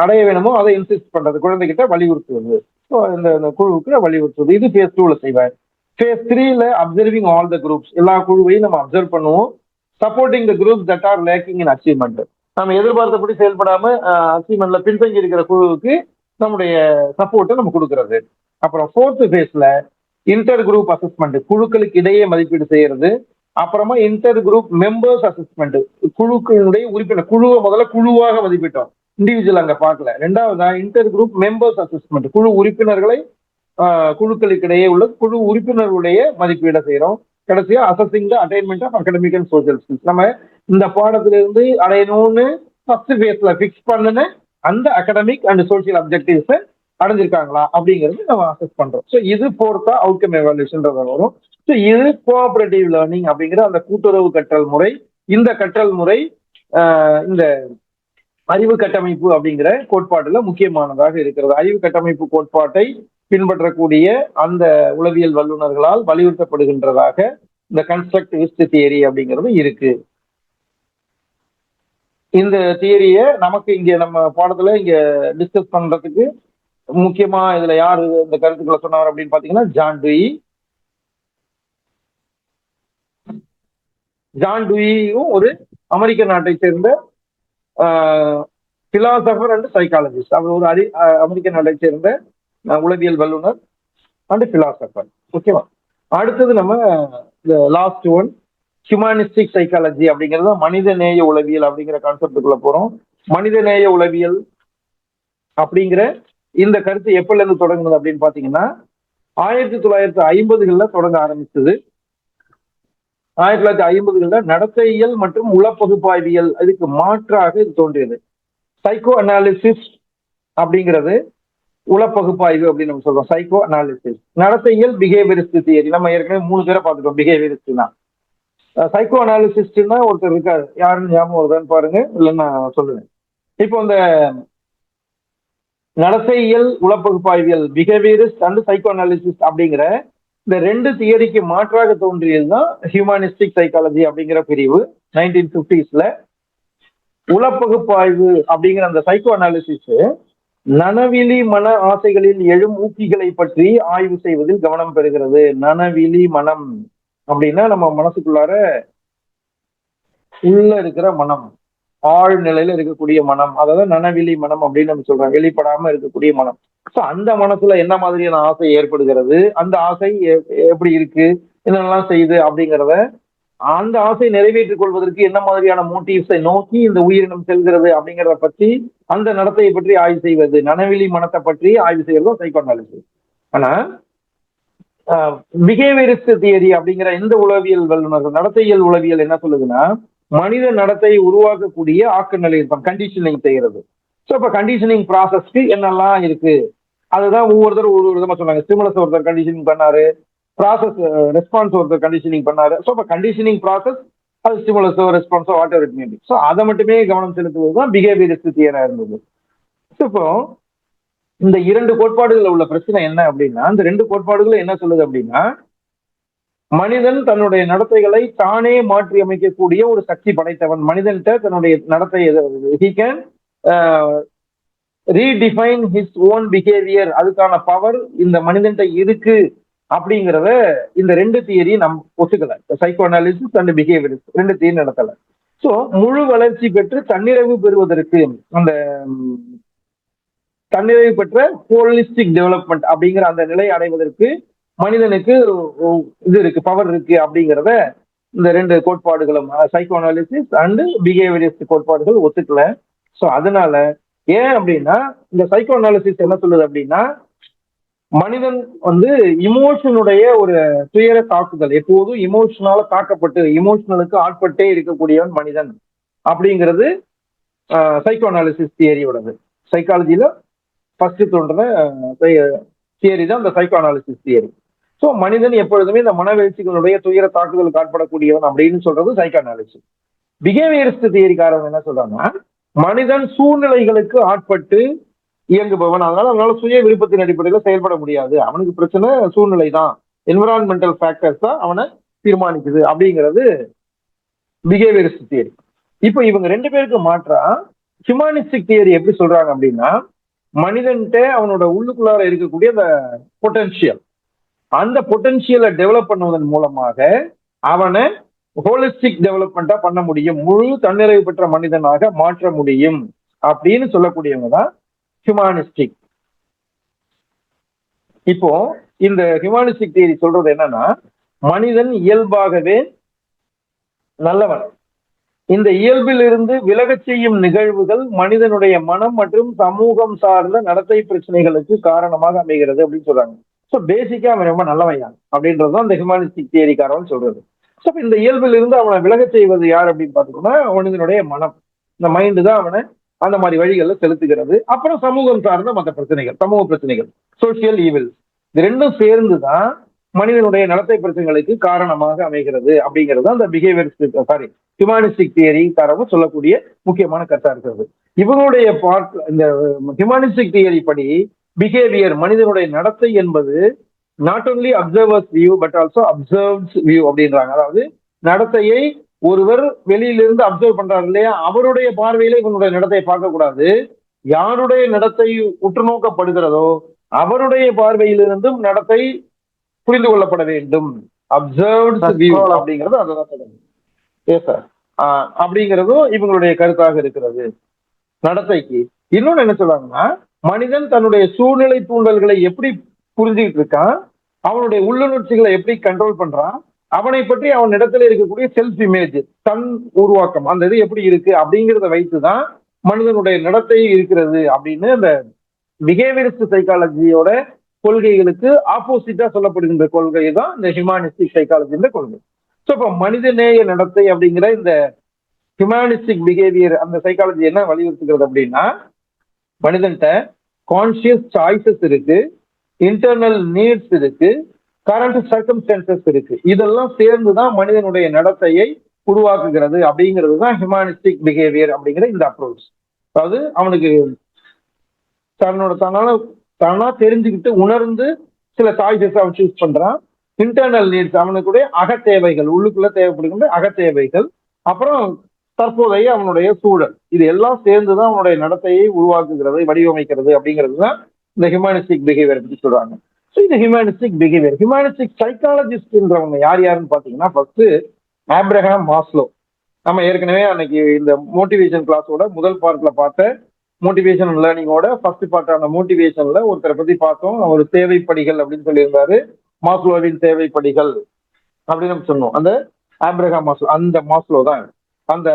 அடைய வேணுமோ அதை இன்சிஸ்ட் பண்றது, குழந்தைகிட்ட வலியுறுத்துவது. ஸோ இந்த குழுவுக்கு வலியுறுத்துவது. இது ஃபேஸ் 2ல செய்வார். ஃபேஸ் 3ல அப்சர்விங் ஆல் த குரூப்ஸ், எல்லா குழுவையும் நம்ம அப்சர்வ் பண்ணுவோம். Supporting the groups that are lacking in achievement, நம்ம எதிர்பார்த்தபடி செயல்படாம அச்சீவ்மெண்ட்ல பின்தங்கி இருக்கிற குழுவுக்கு நம்முடைய சப்போர்ட்டை நம்ம கொடுக்கறது. அப்புறம் 4th ஃபேஸ்ல இன்டர் குரூப் அசஸ்மெண்ட், குழுக்களுக்கு இடையே மதிப்பீடு செய்யறது. அப்புறமா இன்டர் குரூப் மெம்பர்ஸ் அசஸ்மெண்ட், குழுக்களுடைய உறுப்பினர், குழுவை முதல்ல குழுவாக மதிப்பிட்டோம், இண்டிவிஜுவல் அங்க பார்க்கல. ரெண்டாவதா இன்டர் குரூப் மெம்பர்ஸ் அசஸ்மெண்ட், குழு உறுப்பினர்களை குழுக்களுக்கு இடையே உள்ள குழு உறுப்பினர்களுடைய மதிப்பீடை செய்யறோம். கடைசியா assessing the attainment of academic and social skills, நம்ம இந்த பாடத்திலிருந்து அடையணும்னு ஃபர்ஸ்ட் ஃபேஸ்ல பிக்ஸ் பண்ணுன அந்த அகடமிக் அண்ட் சோசியல் அப்ஜெக்டிவ்ஸ் அடைஞ்சிருக்காங்களா அப்படிங்கிறது நம்ம அசஸ் பண்றோம். ஸோ இது போர்த்தா அவுட்கம் எவாலுவேஷன் வரும். ஸோ இது கோஆபரேட்டிவ் லேர்னிங் அப்படிங்கிற அந்த கூட்டுறவு கற்றல் முறை. இந்த கற்றல் முறை இந்த அறிவு கட்டமைப்பு அப்படிங்கிற கோட்பாடுல முக்கியமானதாக இருக்கிறது. அறிவு கட்டமைப்பு கோட்பாட்டை பின்பற்றக்கூடிய அந்த உளவியல் வல்லுநர்களால் வலியுறுத்தப்படுகின்றதாக இந்த கன்ஸ்ட்ரக்டிவிஸ்ட் தியரி அப்படிங்கிறது இருக்கு. இந்த தியரிய நமக்கு இங்க நம்ம பாடத்துல இங்க டிஸ்கஸ் பண்றதுக்கு முக்கியமா இதுல யாரு இந்த கருத்துக்களை சொன்னவர் அப்படின்னு பாத்தீங்கன்னா ஜான் டூயி. ஜான் டூயியும் ஒரு அமெரிக்க நாட்டை சேர்ந்த பிலாசபர் அண்ட் சைக்காலஜிஸ்ட். அவர் ஒரு அமெரிக்க நாட்டை சேர்ந்த உளவியல் வல்லுநர் அண்ட் பிலாசபர். ஓகேவா? அடுத்தது நம்ம லாஸ்ட் ஒன் ஹியூமானிஸ்டிக் சைக்காலஜி அப்படிங்கிறது மனிதநேய உளவியல் அப்படிங்கிற கான்செப்டுக்குள்ள போறோம். மனிதநேய உளவியல் அப்படிங்கிற இந்த கருத்து எப்பல இருந்து தொடங்குது அப்படின்னு பாத்தீங்கன்னா 1950களில் தொடங்க ஆரம்பிச்சது. 1950களில் நடத்தையியல் மற்றும் உளப்பகுப்பாய்வியல் இதுக்கு மாற்றாக இது தோன்றியது. சைக்கோ அனாலிசிஸ் அப்படிங்கிறது உளப்பகுப்பாய்வு அப்படின்னு நம்ம சொல்றோம். சைக்கோ அனாலிசிஸ், நடத்தையியல் பிஹேவியரிஸ்ட் தியரி. நம்ம ஏற்கனவே 3 பேரை பார்த்துட்டோம். பிஹேவியரிஸ்ட்னா சைக்கோ அனாலிசிஸ்ட்னா ஒருத்தர் இருக்காரு, யாருன்னு ஞாபகம் வருதான்னு பாருங்க, இல்லைன்னா சொல்லுங்க. இப்போ இந்த நடத்தையியல் உளப்பகுப்பாய்வியல் பிஹேவியரிஸ்ட் அண்ட் சைக்கோ அனாலிசிஸ் அப்படிங்கிற இந்த 2 தியரிக்கு மாற்றாக தோன்றியதுதான் ஹியூமானிஸ்டிக் சைக்காலஜி அப்படிங்கிற பிரிவு 1950ஸ்ல. உளப்பகுப்பாய்வு அப்படிங்கிற அந்த சைக்கோ அனாலிசிஸ் நனவிலி மன ஆசைகளில் எழும் ஊக்கிகளை பற்றி ஆய்வு செய்வதில் கவனம் பெறுகிறது. நனவிலி மனம் அப்படின்னா நம்ம மனசுக்குள்ளார உள்ள இருக்கிற மனம், ஆழ் நிலையில இருக்கக்கூடிய மனம், அதாவது நனவிலி மனம் அப்படின்னு நம்ம சொல்றோம், வெளிப்படாம இருக்கக்கூடிய மனம். ஸோ அந்த மனசுல என்ன மாதிரியான ஆசை ஏற்படுகிறது, அந்த ஆசை எப்படி இருக்கு, என்னென்னலாம் செய்யுது அப்படிங்கிறத, அந்த ஆசை நிறைவேற்றிக் கொள்வதற்கு என்ன மாதிரியான மோட்டிவ்ஸை நோக்கி இந்த உயிரினம் செல்கிறது அப்படிங்கிறத பற்றி, அந்த நடத்தையை பற்றி ஆய்வு செய்வது, நனவிலி மனத்தை பற்றி ஆய்வு செய்யறதும் சைக்கோ அனாலிசிஸ். ஆனா பிஹேவியரிஸ்ட் தியரி அப்படிங்கிற இந்த உளவியல் வல்லுநர்கள், நடத்தையியல் உளவியல் என்ன சொல்லுதுன்னா, மனித நடத்தையை உருவாக்கக்கூடிய ஆக்க நிலை இருப்பாங்க, கண்டிஷனிங் செய்யறது. ஸோ இப்போ கண்டிஷனிங் ப்ராசஸ்க்கு என்னெல்லாம் இருக்கு அதுதான் ஒவ்வொருத்தரும் ஒரு விதமா சொன்னாங்க. ஸ்டிமுலஸ் ஒருத்தர் கண்டிஷனிங் பண்ணாரு, ப்ராசஸ் ரெஸ்பான்ஸ் ஒருத்தர் கண்டிஷனிங் பண்ணாரு. ஸோ இப்போ கண்டிஷனிங் ப்ராசஸ் அது ஸ்டிமுலஸோ ரெஸ்பான்ஸோ whatever it may be. So அதை மட்டுமே கவனம் செலுத்துவது தான் பிஹேவியரிஸ்ட் தியரா இருந்தது. ஸோ இப்போ இந்த 2 கோட்பாடுகளில் உள்ள பிரச்சனை என்ன அப்படின்னா, இந்த 2 கோட்பாடுகள் என்ன சொல்லுது அப்படின்னா, மனிதன் தன்னுடைய நடத்தைகளை தானே மாற்றி அமைக்கக்கூடிய ஒரு சக்தி படைத்தவன். மனிதன்கிட்ட தன்னுடைய நடத்தை he can redefine his own behavior, அதுக்கான பவர் இந்த மனிதன்கிட்ட இருக்கு அப்படிங்கிறத இந்த 2 தியரி நம் ஒத்துக்கல. Psycho analysis and behaviourist 2 theory நடத்தல. ஸோ முழு வளர்ச்சி பெற்று தன்னிறைவு பெறுவதற்கு, அந்த தன்னிறைவு பெற்ற ஹோலிஸ்டிக் டெவலப்மெண்ட் அப்படிங்கிற அந்த நிலை அடைவதற்கு மனிதனுக்கு இது இருக்கு, பவர் இருக்கு அப்படிங்கிறத இந்த 2 கோட்பாடுகளும் சைக்கோ அனாலிசிஸ் அண்ட் பிஹேவியரிஸ்ட் கோட்பாடுகள் ஒத்துக்கல. ஸோ அதனால ஏன் அப்படின்னா, இந்த சைக்கோ அனாலிசிஸ் என்ன சொல்லுது அப்படின்னா, மனிதன் இமோஷனுடைய ஒரு துயர தாக்குதல், எப்போதும் இமோஷனால தாக்கப்பட்டு இமோஷனலுக்கு ஆட்பட்டே இருக்கக்கூடியவன் மனிதன் அப்படிங்கிறது சைக்கோ அனாலிசிஸ் தியரியோடது. சைக்காலஜியில ஃபர்ஸ்ட் தோன்ற தியரி தான் இந்த சைக்கோ அனாலிசிஸ் தியரி. ஸோ மனிதன் எப்பொழுதுமே இந்த மனவெழுச்சிகளுடைய துயர தாக்குதலுக்கு ஆட்படக்கூடியவன் அப்படின்னு சொல்றது சைக்கோ அனாலிசிஸ். பிஹேவியரிஸ்ட் தியரிக்காரங்க என்ன சொல்றாங்கன்னா, மனிதன் சூழ்நிலைகளுக்கு ஆட்பட்டு இயங்குபவன், அதனால சுய விருப்பத்தின் அடிப்படையில் செயல்பட முடியாது, அவனுக்கு பிரச்சனை சூழ்நிலை தான், என்விரான்மெண்டல் ஃபேக்டர்ஸ் தான் அவனை தீர்மானிக்குது அப்படிங்கிறது பிஹேவியரிஸ்ட் தியரி. இப்போ இவங்க 2 பேருக்கு மாற்றா ஹியூமானிஸ்டிக் தியரி எப்படி சொல்றாங்க அப்படின்னா, மனிதன்கிட்ட அவனோட உள்ளுக்குள்ளார இருக்கக்கூடிய அந்த பொட்டன்ஷியல், அந்த பொட்டன்ஷியலை டெவலப் பண்ணுவதன் மூலமாக அவனை ஹோலிஸ்டிக் டெவலப்மெண்டா பண்ண முடியும், முழு தன்னிறைவு பெற்ற மனிதனாக மாற்ற முடியும் அப்படின்னு சொல்லக்கூடியவங்க தான் ஹியூமானிஸ்டிக். இப்போ இந்த ஹியூமானிஸ்டிக் தியரி சொல்றது என்னன்னா, மனிதன் இயல்பாகவே நல்லவன். இந்த இயல்பில் இருந்து விலகச் செய்யும் நிகழ்வுகள் மனிதனுடைய மனம் மற்றும் சமூகம் சார்ந்த நடத்தை பிரச்சனைகளுக்கு காரணமாக அமைகிறது அப்படின்னு சொல்றாங்க. ஸோ பேசிக்கா அவன் ரொம்ப நல்லவன் அப்படின்றதுதான் இந்த ஹியூமானிஸ்டிக் தியரிக்காரன் சொல்றது. ஸோ இந்த இயல்பில் இருந்து அவனை விலகச் செய்வது யார் அப்படின்னு பார்த்தோம்னா மனிதனுடைய மனம். இந்த மைண்டு தான் அவனை அந்த மாதிரி வழிகளில் செலுத்துகிறது. அப்புறம் சமூகம் சார்ந்த மற்ற பிரச்சனைகள், சமூக பிரச்சனைகள், சோசியல் ஈவில், இது ரெண்டும் சேர்ந்துதான் மனிதனுடைய நடத்தை பிரச்சனைகளுக்கு காரணமாக அமைகிறது அப்படிங்கிறது அந்த பிஹேவியர் ஹியூமானிஸ்டிக் தியரிக்காரவும் சொல்லக்கூடிய முக்கியமான கருத்தா இருக்கிறது. இவங்களுடைய பார்ட் இந்த ஹியூமானிஸ்டிக் தியரி படி பிஹேவியர், மனிதனுடைய நடத்தை என்பது not only observers view but also absorbs view அப்படின்றாங்க. அதாவது நடத்தையை ஒருவர் வெளியிலிருந்து அப்சர்வ் பண்றாரு இல்லையா, அவருடைய பார்வையில இவனுடைய நடத்தையை பார்க்க கூடாது. யாருடைய நடத்தை உற்று நோக்கப்படுகிறதோ அவருடைய பார்வையிலிருந்தும் நடத்தை புரிந்து கொள்ளப்பட வேண்டும். அப்சர்வ்ட் வியூ அப்படிங்கிறது அதுதான் அப்படிங்கிறதும் இவங்களுடைய கருத்தாக இருக்கிறது நடத்தைக்கு. இன்னொன்னு என்ன சொல்றாங்கன்னா, மனிதன் தன்னுடைய சூழ்நிலை தூண்டல்களை எப்படி புரிஞ்சுக்கிட்டு இருக்கான், அவனுடைய உள்ளுணர்ச்சிகளை எப்படி கண்ட்ரோல் பண்றான், அவனை பற்றி அவன் இடத்துல இருக்கக்கூடிய செல்ஃப் இமேஜ், தன் உருவாக்கம், அந்த இது எப்படி இருக்கு அப்படிங்கிறத வைத்துதான் மனிதனுடைய நடத்தை இருக்கிறது அப்படின்னு அந்த பிஹேவியரிஸ்ட் சைக்காலஜியோட கொள்கைகளுக்கு ஆப்போசிட்டா சொல்லப்படுகின்ற கொள்கை தான் இந்த ஹியூமானிஸ்டிக் சைக்காலஜின்ற கொள்கை. ஸோ இப்போ மனிதநேய நடத்தை அப்படிங்கிற இந்த ஹியூமானிஸ்டிக் பிஹேவியர் அந்த சைக்காலஜி என்ன வலியுறுத்துகிறது அப்படின்னா, மனிதன்கிட்ட கான்சியஸ் சாய்ஸஸ் இருக்கு, இன்டர்னல் நீட்ஸ் இருக்கு, கரண்ட் சர்க்கம்ஸ்டான்சஸ் இருக்கு. இதெல்லாம் சேர்ந்துதான் மனிதனுடைய நடத்தையை உருவாக்குகிறது அப்படிங்கிறது தான் ஹியூமானிஸ்டிக் பிஹேவியர் அப்படிங்கிற இந்த அப்ரோச். அதாவது அவனுக்கு தானா தெரிஞ்சுக்கிட்டு உணர்ந்து சில சாய்ஸஸ் அவன் சூஸ் பண்றான். இன்டர்னல் நீட்ஸ், அவனுக்குடைய அகத்தேவைகள், உள்ளுக்குள்ள தேவைப்படுகின்ற அகத்தேவைகள், அப்புறம் தற்போதைய அவனுடைய சூழல், இது எல்லாம் சேர்ந்துதான் அவனுடைய நடத்தையை உருவாக்குகிறது, வடிவமைக்கிறது அப்படிங்கிறது தான் இந்த ஹியூமானிஸ்டிக் பிஹேவியர் பற்றி சொல்றாங்க. ஸோ இந்த ஹியூமானிஸ்டிக் பிஹேவியர், ஹியூமானிஸ்டிக் சைக்காலஜிஸ்ட்ன்றவங்க யாருன்னு பாத்தீங்கன்னா, ஃபர்ஸ்ட் ஆப்ரஹாம் மாஸ்லோ. நம்ம ஏற்கனவே அன்னைக்கு இந்த மோட்டிவேஷன் கிளாஸோட முதல் பார்ட்ல பார்த்த மோட்டிவேஷன் லேர்னிங்கோட ஃபர்ஸ்ட் பார்ட்டான மோட்டிவேஷன்ல ஒருத்தரை பத்தி பார்த்தோம். அவர் தேவைப்படிகள் அப்படின்னு சொல்லியிருந்தாரு, மாஸ்லோவின் தேவைப்படிகள் அப்படின்னு நம்ம சொன்னோம். அந்த ஆப்ரஹாம் மாஸ்லோ, அந்த மாஸ்லோ தான். அந்த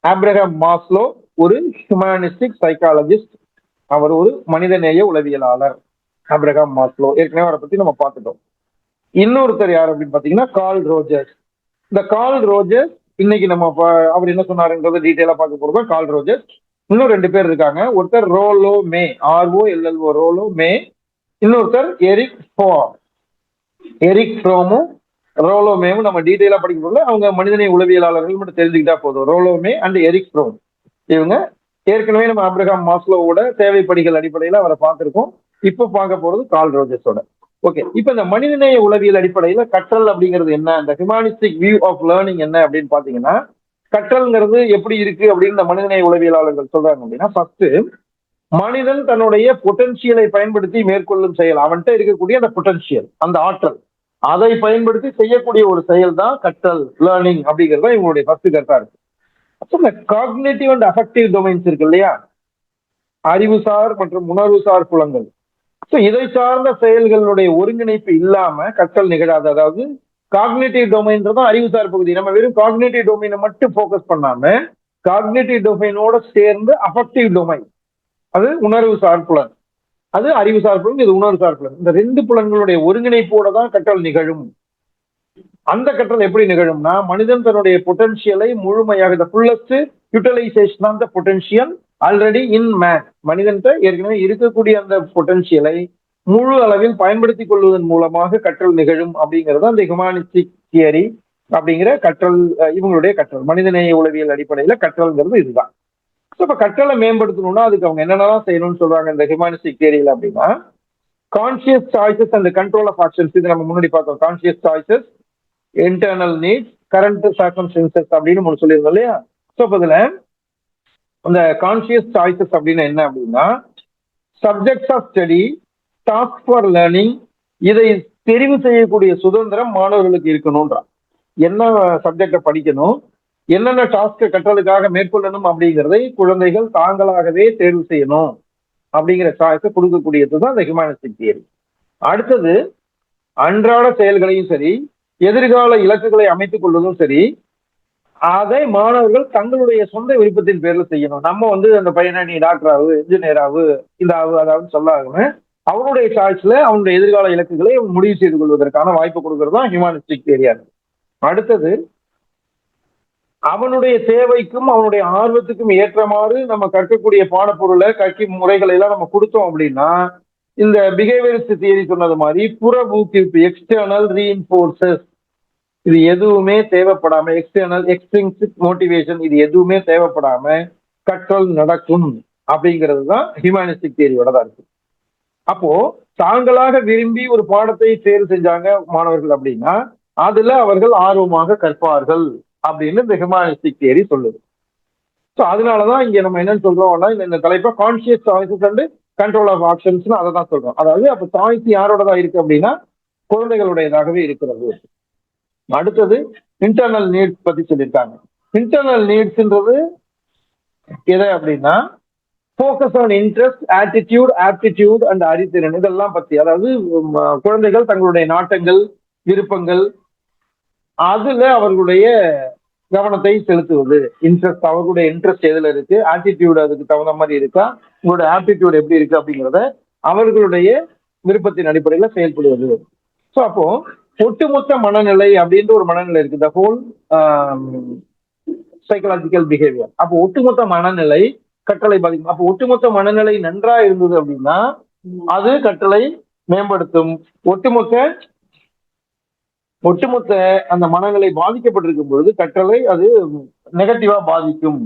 ஆப்ரஹாம் மாஸ்லோ ஒரு ஹியூமானிஸ்டிக் சைக்காலஜிஸ்ட், அவர் ஒரு மனிதநேய உளவியலாளர். ஆப்ரஹாம் மாஸ்லோ ஏற்கனவே அவரை பத்தி நம்ம பார்த்துட்டோம். இன்னொருத்தர் யார் அப்படின்னு பாத்தீங்கன்னா கார்ல் ரோஜர்ஸ். இந்த கார்ல் ரோஜர்ஸ் இன்னைக்கு நம்ம அவர் என்ன சொன்னாருன்றது டீட்டெயிலா பார்க்க போறோம். கார்ல் ரோஜர்ஸ், இன்னும் ரெண்டு பேர் இருக்காங்க. ஒருத்தர் ரோலோ மே, ROLLO, ரோலோ மே. இன்னொருத்தர் எரிக் ஃப்ரோம். எரிக் ஃப்ரோமும் ரோலோ மேவும் நம்ம டீட்டெயிலா படிக்க போறோம். அவங்க மனிதநேய உளவியலாளர்கள் மட்டும் தெரிஞ்சுக்கிட்டா போதும். ரோலோ மே அண்ட் எரிக் ஃப்ரோம், இவங்க ஏற்கனவே நம்ம ஆப்ரஹாம் மாஸ்லோவோட தேவைப்படிகள் அடிப்படையில அவரை பார்த்திருக்கோம். இப்ப பார்க்க போறது கார்ல் ரோஜர்ஸோட. ஓகே, இப்ப இந்த மனிதநேய உளவியல் அடிப்படையில கற்றல் அப்படிங்கிறது என்ன, இந்த ஹியூமானிஸ்டிக் வியூ ஆஃப் லேர்னிங் என்ன அப்படின்னு பாத்தீங்கன்னா, கற்றல்ங்கிறது எப்படி இருக்கு அப்படின்னு இந்த மனிதநேய உளவியலாளர்கள் சொல்றாங்க அப்படின்னா, ஃபர்ஸ்ட் மனிதன் தன்னுடைய பொட்டன்ஷியலை பயன்படுத்தி மேற்கொள்ளும் செயல், அவன்கிட்ட இருக்கக்கூடிய அந்த பொட்டன்ஷியல், அந்த ஆற்றல், அதை பயன்படுத்தி செய்யக்கூடிய ஒரு செயல் தான் கற்றல், லேர்னிங் அப்படிங்கிறது தான் இவங்களுடைய ஃபர்ஸ்ட் கருத்தா இருக்கு. அப்போ இந்த காக்னிட்டிவ் அண்ட் அஃபெக்டிவ் டொமைன்ஸ் இருக்கு இல்லையா, அறிவுசார் மற்றும் உணர்வுசார் புலங்கள். ஸோ இதை சார்ந்த செயல்களுடைய ஒருங்கிணைப்பு இல்லாம கற்றல் நிகழாது. அதாவது காக்னிட்டிவ் டொமைன்றதும் அறிவுசார் பகுதி. நம்ம வெறும் காக்னிட்டிவ் டொமைனை மட்டும் ஃபோக்கஸ் பண்ணாம காக்னிட்டிவ் டொமைனோட சேர்ந்து அஃபெக்டிவ் டொமைன், அது உணர்வுசார் புலன், அது அறிவுசார் புலன், இது உணர்வுசார் புலன். இந்த ரெண்டு புலன்களுடைய ஒருங்கிணைப்போட தான் கற்றல் நிகழும். அந்த கற்றல் எப்படி நிகழும்னா, மனிதன் தன்னுடைய பொட்டன்ஷியலை முழுமையாக, the fullest utilisation of the potential already in man, மனிதன்கிட்ட ஏற்கனவே இருக்கக்கூடிய அந்த பொட்டன்ஷியலை முழு அளவில் பயன்படுத்திக் கொள்வதன் மூலமாக கற்றல் நிகழும் அப்படிங்கிறது அந்த ஹியூமானிஸ்டிக் தியரி அப்படிங்கிற கற்றல், இவங்களுடைய கற்றல் மனிதநேய உளவியல் அடிப்படையில கற்றல்ங்கிறது இதுதான். ஸோ இப்போ கற்றலை மேம்படுத்தணும்னா அதுக்கு அவங்க என்னென்னலாம் செய்யணும்னு சொல்றாங்க இந்த ஹியூமானிஸ்டிக் தியரியில அப்படின்னா, conscious choices and control of actions, இது நம்ம முன்னாடி பார்த்தோம். Conscious choices, internal needs, current circumstances அப்படின்னு ஒன்று சொல்லியிருந்தோம் இல்லையா. ஸோ இப்போ இதுல இந்த கான்சியஸ் சாய்ஸஸ் அப்படின்னு என்ன அப்படின்னா, subjects of study, task for learning, இதை தெரிவு செய்யக்கூடிய சுதந்திரம் மாணவர்களுக்கு இருக்கணும்ன்றான். என்ன சப்ஜெக்டை படிக்கணும், என்னென்ன டாஸ்கை கற்றலுக்காக மேற்கொள்ளணும் அப்படிங்கிறதை குழந்தைகள் தாங்களாகவே தேர்வு செய்யணும் அப்படிங்கிற சாய்ஸை கொடுக்கக்கூடியது தான் இந்த ஹியூமனிஸ்டிக் தியரி. அடுத்தது, அன்றாட செயல்களையும் சரி, எதிர்கால இலக்குகளை அமைத்துக் கொள்வதும் சரி, அதை மாணவர்கள் தங்களுடைய சொந்த விருப்பத்தின் பேர்ல செய்யணும். நம்ம அந்த பையனை நீ டாக்டர் ஆகு, இன்ஜினியர் ஆகு, இந்த ஆகு அதாவது சொல்லாம அவனுடைய சாய்ஸ்ல அவனுடைய எதிர்கால இலக்குகளை முடிவு செய்து கொள்வதற்கான வாய்ப்பு கொடுக்கறது தான் ஹியூமனிஸ்டிக் ஏரியா. அடுத்தது, அவனுடைய தேவைக்கும் அவனுடைய ஆர்வத்துக்கும் ஏற்றமாறு நம்ம கற்கக்கூடிய பாடப்பொருளை கற்கும் முறைகளை எல்லாம் நம்ம கொடுத்தோம் அப்படின்னா, இந்த பிஹேவியரிஸ்ட் தியரி சொன்னது மாதிரி புற ஊக்குவிப்பு, எக்ஸ்டர்னல் ரீஇன்போர்சஸ், இது எதுவுமே தேவைப்படாம, எக்ஸ்டர்னல் எக்ஸ்ட்ரின்சிக் மோட்டிவேஷன், இது எதுவுமே தேவைப்படாம கற்றல் நடக்கும் அப்படிங்கிறது தான் ஹியூமனிஸ்டிக் தியரியோட தான் இருக்கு. அப்போ தாங்களாக விரும்பி ஒரு பாடத்தை தேர்வு செஞ்சாங்க மாணவர்கள் அப்படின்னா அதுல அவர்கள் ஆர்வமாக கற்பார்கள் அப்படின்னு இந்த ஹியூமனிஸ்டிக் தியரி சொல்லுது. ஸோ அதனாலதான் இங்க நம்ம என்னன்னு சொல்றோம்னா, இந்த தலைப்பை conscious choices and control of options அதை தான் சொல்றோம். அதாவது அப்ப சாய்ஸ் யாரோடதான் இருக்கு அப்படின்னா குழந்தைகளுடையதாகவே இருக்கிறது. அடுத்தது, இன்டர்னல் நீட்ஸ் பத்தி சொல்லியிருக்காங்க. இன்டர்னல் நீட்ஸ்ன்றது எதை அப்படின்னா, focus on interest, attitude, aptitude and அறிதிறன், இதெல்லாம் பத்தி. அதாவது குழந்தைகள் தங்களுடைய நாட்டங்கள், விருப்பங்கள், அதுல அவர்களுடைய கவனத்தை செலுத்துவது. இன்ட்ரெஸ்ட், அவர்களுடைய இன்ட்ரெஸ்ட் எதுல இருக்கு, ஆட்டிடியூட் அதுக்கு தகுந்த மாதிரி இருக்கா, உங்களுடைய ஆப்டிடியூட் எப்படி இருக்கு அப்படிங்கிறத அவர்களுடைய விருப்பத்தின் அடிப்படையில செயல்படுவது. ஸோ அப்போ ஒட்டுமொத்த மனநிலை அப்படின்ற ஒரு மனநிலை இருக்கு, த ஹோல் சைக்கலாஜிக்கல் பிஹேவியர். அப்போ ஒட்டுமொத்த மனநிலை கற்றலை பாதிக்கும். அப்போ ஒட்டுமொத்த மனநிலை நன்றா இருந்தது அப்படின்னா அது கற்றலை மேம்படுத்தும். ஒட்டுமொத்த அந்த மனநிலை பாதிக்கப்பட்டிருக்கும் பொழுது கற்றலை அது நெகட்டிவா பாதிக்கும்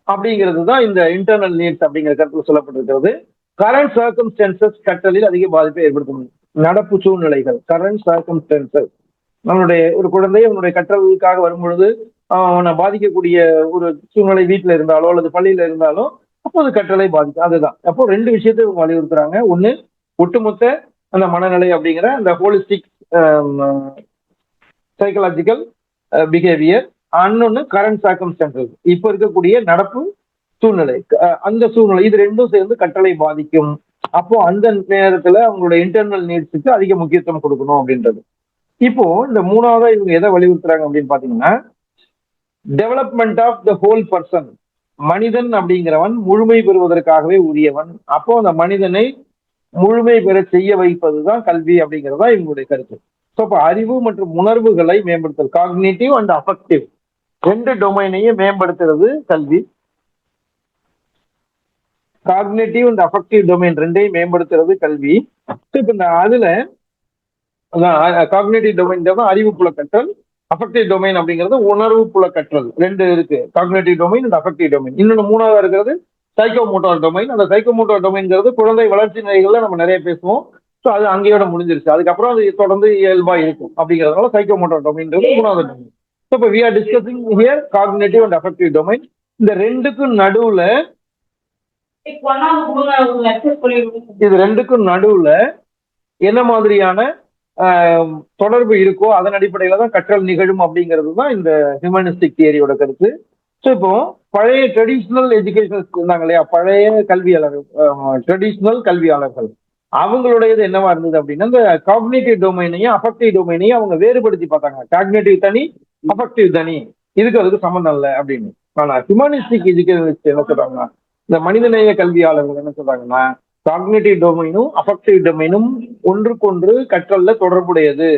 அப்படிங்கிறது தான் இந்த இன்டர்னல் நீட்ஸ் அப்படிங்கிற கருத்துல சொல்லப்பட்டிருக்கிறது. கரண்ட் சர்க்கம்ஸ்டன்சஸ் கற்றலில் அதிக பாதிப்பை ஏற்படுத்தும். நடப்பு சூழ்நிலைகள், கரண்ட் சர்க்கம்ஸ்டன்சஸ், நம்மளுடைய ஒரு குழந்தை அவனுடைய கற்றலுக்காக வரும்பொழுது அவனை பாதிக்கக்கூடிய ஒரு சூழ்நிலை வீட்டுல இருந்தாலோ அல்லது பள்ளியில இருந்தாலோ அப்போ அது கற்றலை பாதிக்கும். அதுதான் அப்போ ரெண்டு விஷயத்தை வலியுறுத்துறாங்க. ஒண்ணு, ஒட்டுமொத்த அந்த மனநிலை அப்படிங்கிற அந்த ஹோலிஸ்டிக் சைக்கலாஜிக்கல் பிஹேவியர், இன்னொன்னு கரண்ட் சர்க்கம்ஸ்டன்சஸ், இப்ப இருக்கக்கூடிய நடப்பு சூழ்நிலை, அந்த சூழ்நிலை, இது ரெண்டும் சேர்ந்து கற்றலை பாதிக்கும். அப்போ அந்த நேரத்துல அவங்களோட இன்டர்னல் நீட்ஸுக்கு அதிக முக்கியத்துவம் கொடுக்கணும் அப்படின்றது. இப்போ இந்த மூணாவதா இவங்க எதை வலியுறுத்துறாங்க அப்படின்னு பாத்தீங்கன்னா, development of the whole person, மனிதன் அப்படிங்கிறவன் முழுமை பெறுவதற்காகவே உரியவன். அப்போ அந்த மனிதனை முழுமை பெற செய்ய வைப்பதுதான் கல்வி அப்படிங்கிறதா இவங்களுடைய கருத்து. ஸோ அப்போ அறிவு மற்றும் உணர்வுகளை மேம்படுத்தல், காக்னிட்டிவ் அண்ட் அஃபெக்டிவ் ரெண்டு டொமைனையும் மேம்படுத்துறது கல்வி. காக்னிட்டிவ் அண்ட் அஃபெக்டிவ் டொமைன் ரெண்டையும் மேம்படுத்துறது கல்வி. இப்ப இந்த அதுல காக்னிட்டிவ் டொமைன் அறிவு புல கற்றல், அஃபெக்டிவ் டொமைன் அப்படிங்கிறது உணர்வு புல கற்றல். ரெண்டு இருக்கு, cognitive domain and affective domain. இன்னொன்று மூணாவது இருக்கிறது சைக்கோமோட்டார் டொமைன். அந்த சைக்கோமோட்டார் டொமைன்ங்கிறது குழந்தை வளர்ச்சி நிலைகள்ல நம்ம நிறைய பேசுவோம். ஸோ அது அங்கேயோட முடிஞ்சிருச்சு. அதுக்கப்புறம் அது தொடர்ந்து இயல்பா இருக்கும் அப்படிங்கிறதுனால சைக்கோமோட்டார் டொமைன்றது மூணாவது டொமைன். ஸோ இப்போ we are discussing here cognitive and affective domain. இந்த ரெண்டுக்கும் நடுவுல என்ன மாதிரியான தொடர்பு இருக்கோ அதன் அடிப்படையில தான் கற்றல் நிகழும் அப்படிங்கிறது தான் இந்த ஹியூமனிஸ்டிக் தியரியோட கருத்து. ஸோ இப்போ பழைய ட்ரெடிஷ்னல் எஜுகேஷன் இருந்தாங்க இல்லையா, பழைய கல்வியாளர்கள், ட்ரெடிஷ்னல் கல்வியாளர்கள், அவங்களுடையது என்னவா இருந்தது அப்படின்னா இந்த காக்னிட்டிவ் டொமைனையும் அஃபெக்டிவ் டொமைனையும் அவங்க வேறுபடுத்தி பார்த்தாங்க. காக்னிட்டிவ் தனி, அஃபெக்டிவ் தனி, அதுக்கு சம்மந்தம் இல்லை அப்படின்னு. ஆனா ஹியூமனிஸ்டிக் எஜுகேஷன் என்ன சொல்றாங்கன்னா, இந்த மனிதநேய கல்வியாளர்கள் என்ன சொல்றாங்கன்னா, காக்னிட்டிவ் டொமைனும் அஃபெக்டிவ் டொமைனும் ஒன்றுக்கொன்று கற்றல்ல தொடர்புடையது,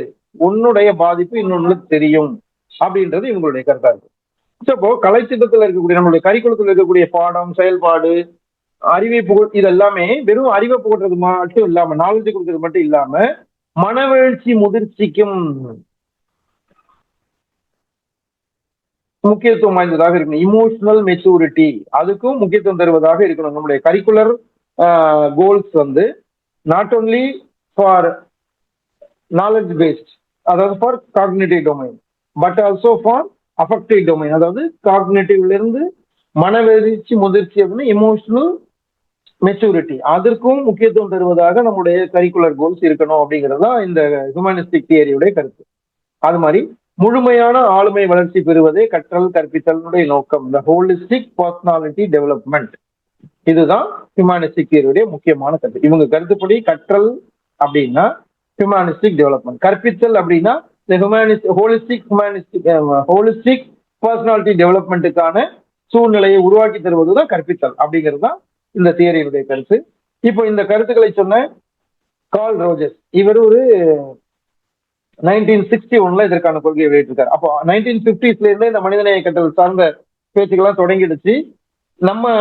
உன்னுடைய பாதிப்பு இன்னொன்னுக்கு தெரியும் அப்படின்றது இவங்களுடைய கருத்தா இருக்கு. இப்போ கலைத்திட்டத்தில் இருக்கக்கூடிய நம்மளுடைய கரிக்குலத்தில் இருக்கக்கூடிய பாடம், செயல்பாடு, அறிவை இது எல்லாமே வெறும் அறிவை புகட்டுறது மட்டும் இல்லாம, நாலேஜ் கொடுக்கறது மட்டும் இல்லாம மனவெழுச்சி முதிர்ச்சிக்கும் முக்கியத்துவம் வாய்ந்ததாக இருக்கணும். இமோஷனல் மெச்சூரிட்டி அதுக்கும் முக்கியத்துவம் தருவதாக இருக்கணும். நம்முடைய curricular goals not only for knowledge based, அதாவது for cognitive domain, but also for affective domain, அதாவது காக்னிட்டிவ்ல இருந்து மனவெழுச்சி முதிர்ச்சி அப்படின்னு எமோஷனல் மெச்சூரிட்டி, அதற்கும் முக்கியத்துவம் தருவதாக நம்முடைய கரிக்குலர் கோல்ஸ் இருக்கணும் அப்படிங்கிறது தான் இந்த ஹியூமனிஸ்டிக் தியரியுடைய கருத்து. அது மாதிரி முழுமையான ஆளுமை வளர்ச்சி பெறுவதே கற்றல் கற்பித்தலுடைய நோக்கம், இந்த ஹோலிஸ்டிக் பர்சனாலிட்டி டெவலப்மெண்ட். இதுதான் ஹியூமனிஸ்டிக் தியரியுடைய முக்கியமான கருத்து. இவங்க கருத்துப்படி கற்றல் அப்படின்னா ஹியூமனிஸ்டிக் டெவலப்மெண்ட், கற்பித்தல் அப்படின்னா ஹோலிஸ்டிக் பர்சனாலிட்டி டெவலப்மெண்ட்டுக்கான சூழ்நிலையை உருவாக்கி தருவதுதான் கற்பித்தல் அப்படிங்கிறது தான் இந்த தியரியினுடைய கருத்து. இப்போ இந்த கருத்துக்களை சொன்ன கார்ல் ரோஜர்ஸ், இவர் ஒரு 1961 இதற்கான கொள்கையை வெளியிட்டிருக்காரு. அப்போ 1950s இருந்தே இந்த மனிதநேய கற்றல் சார்ந்த பேச்சுக்கெல்லாம் தொடங்கிடுச்சு. நம்ம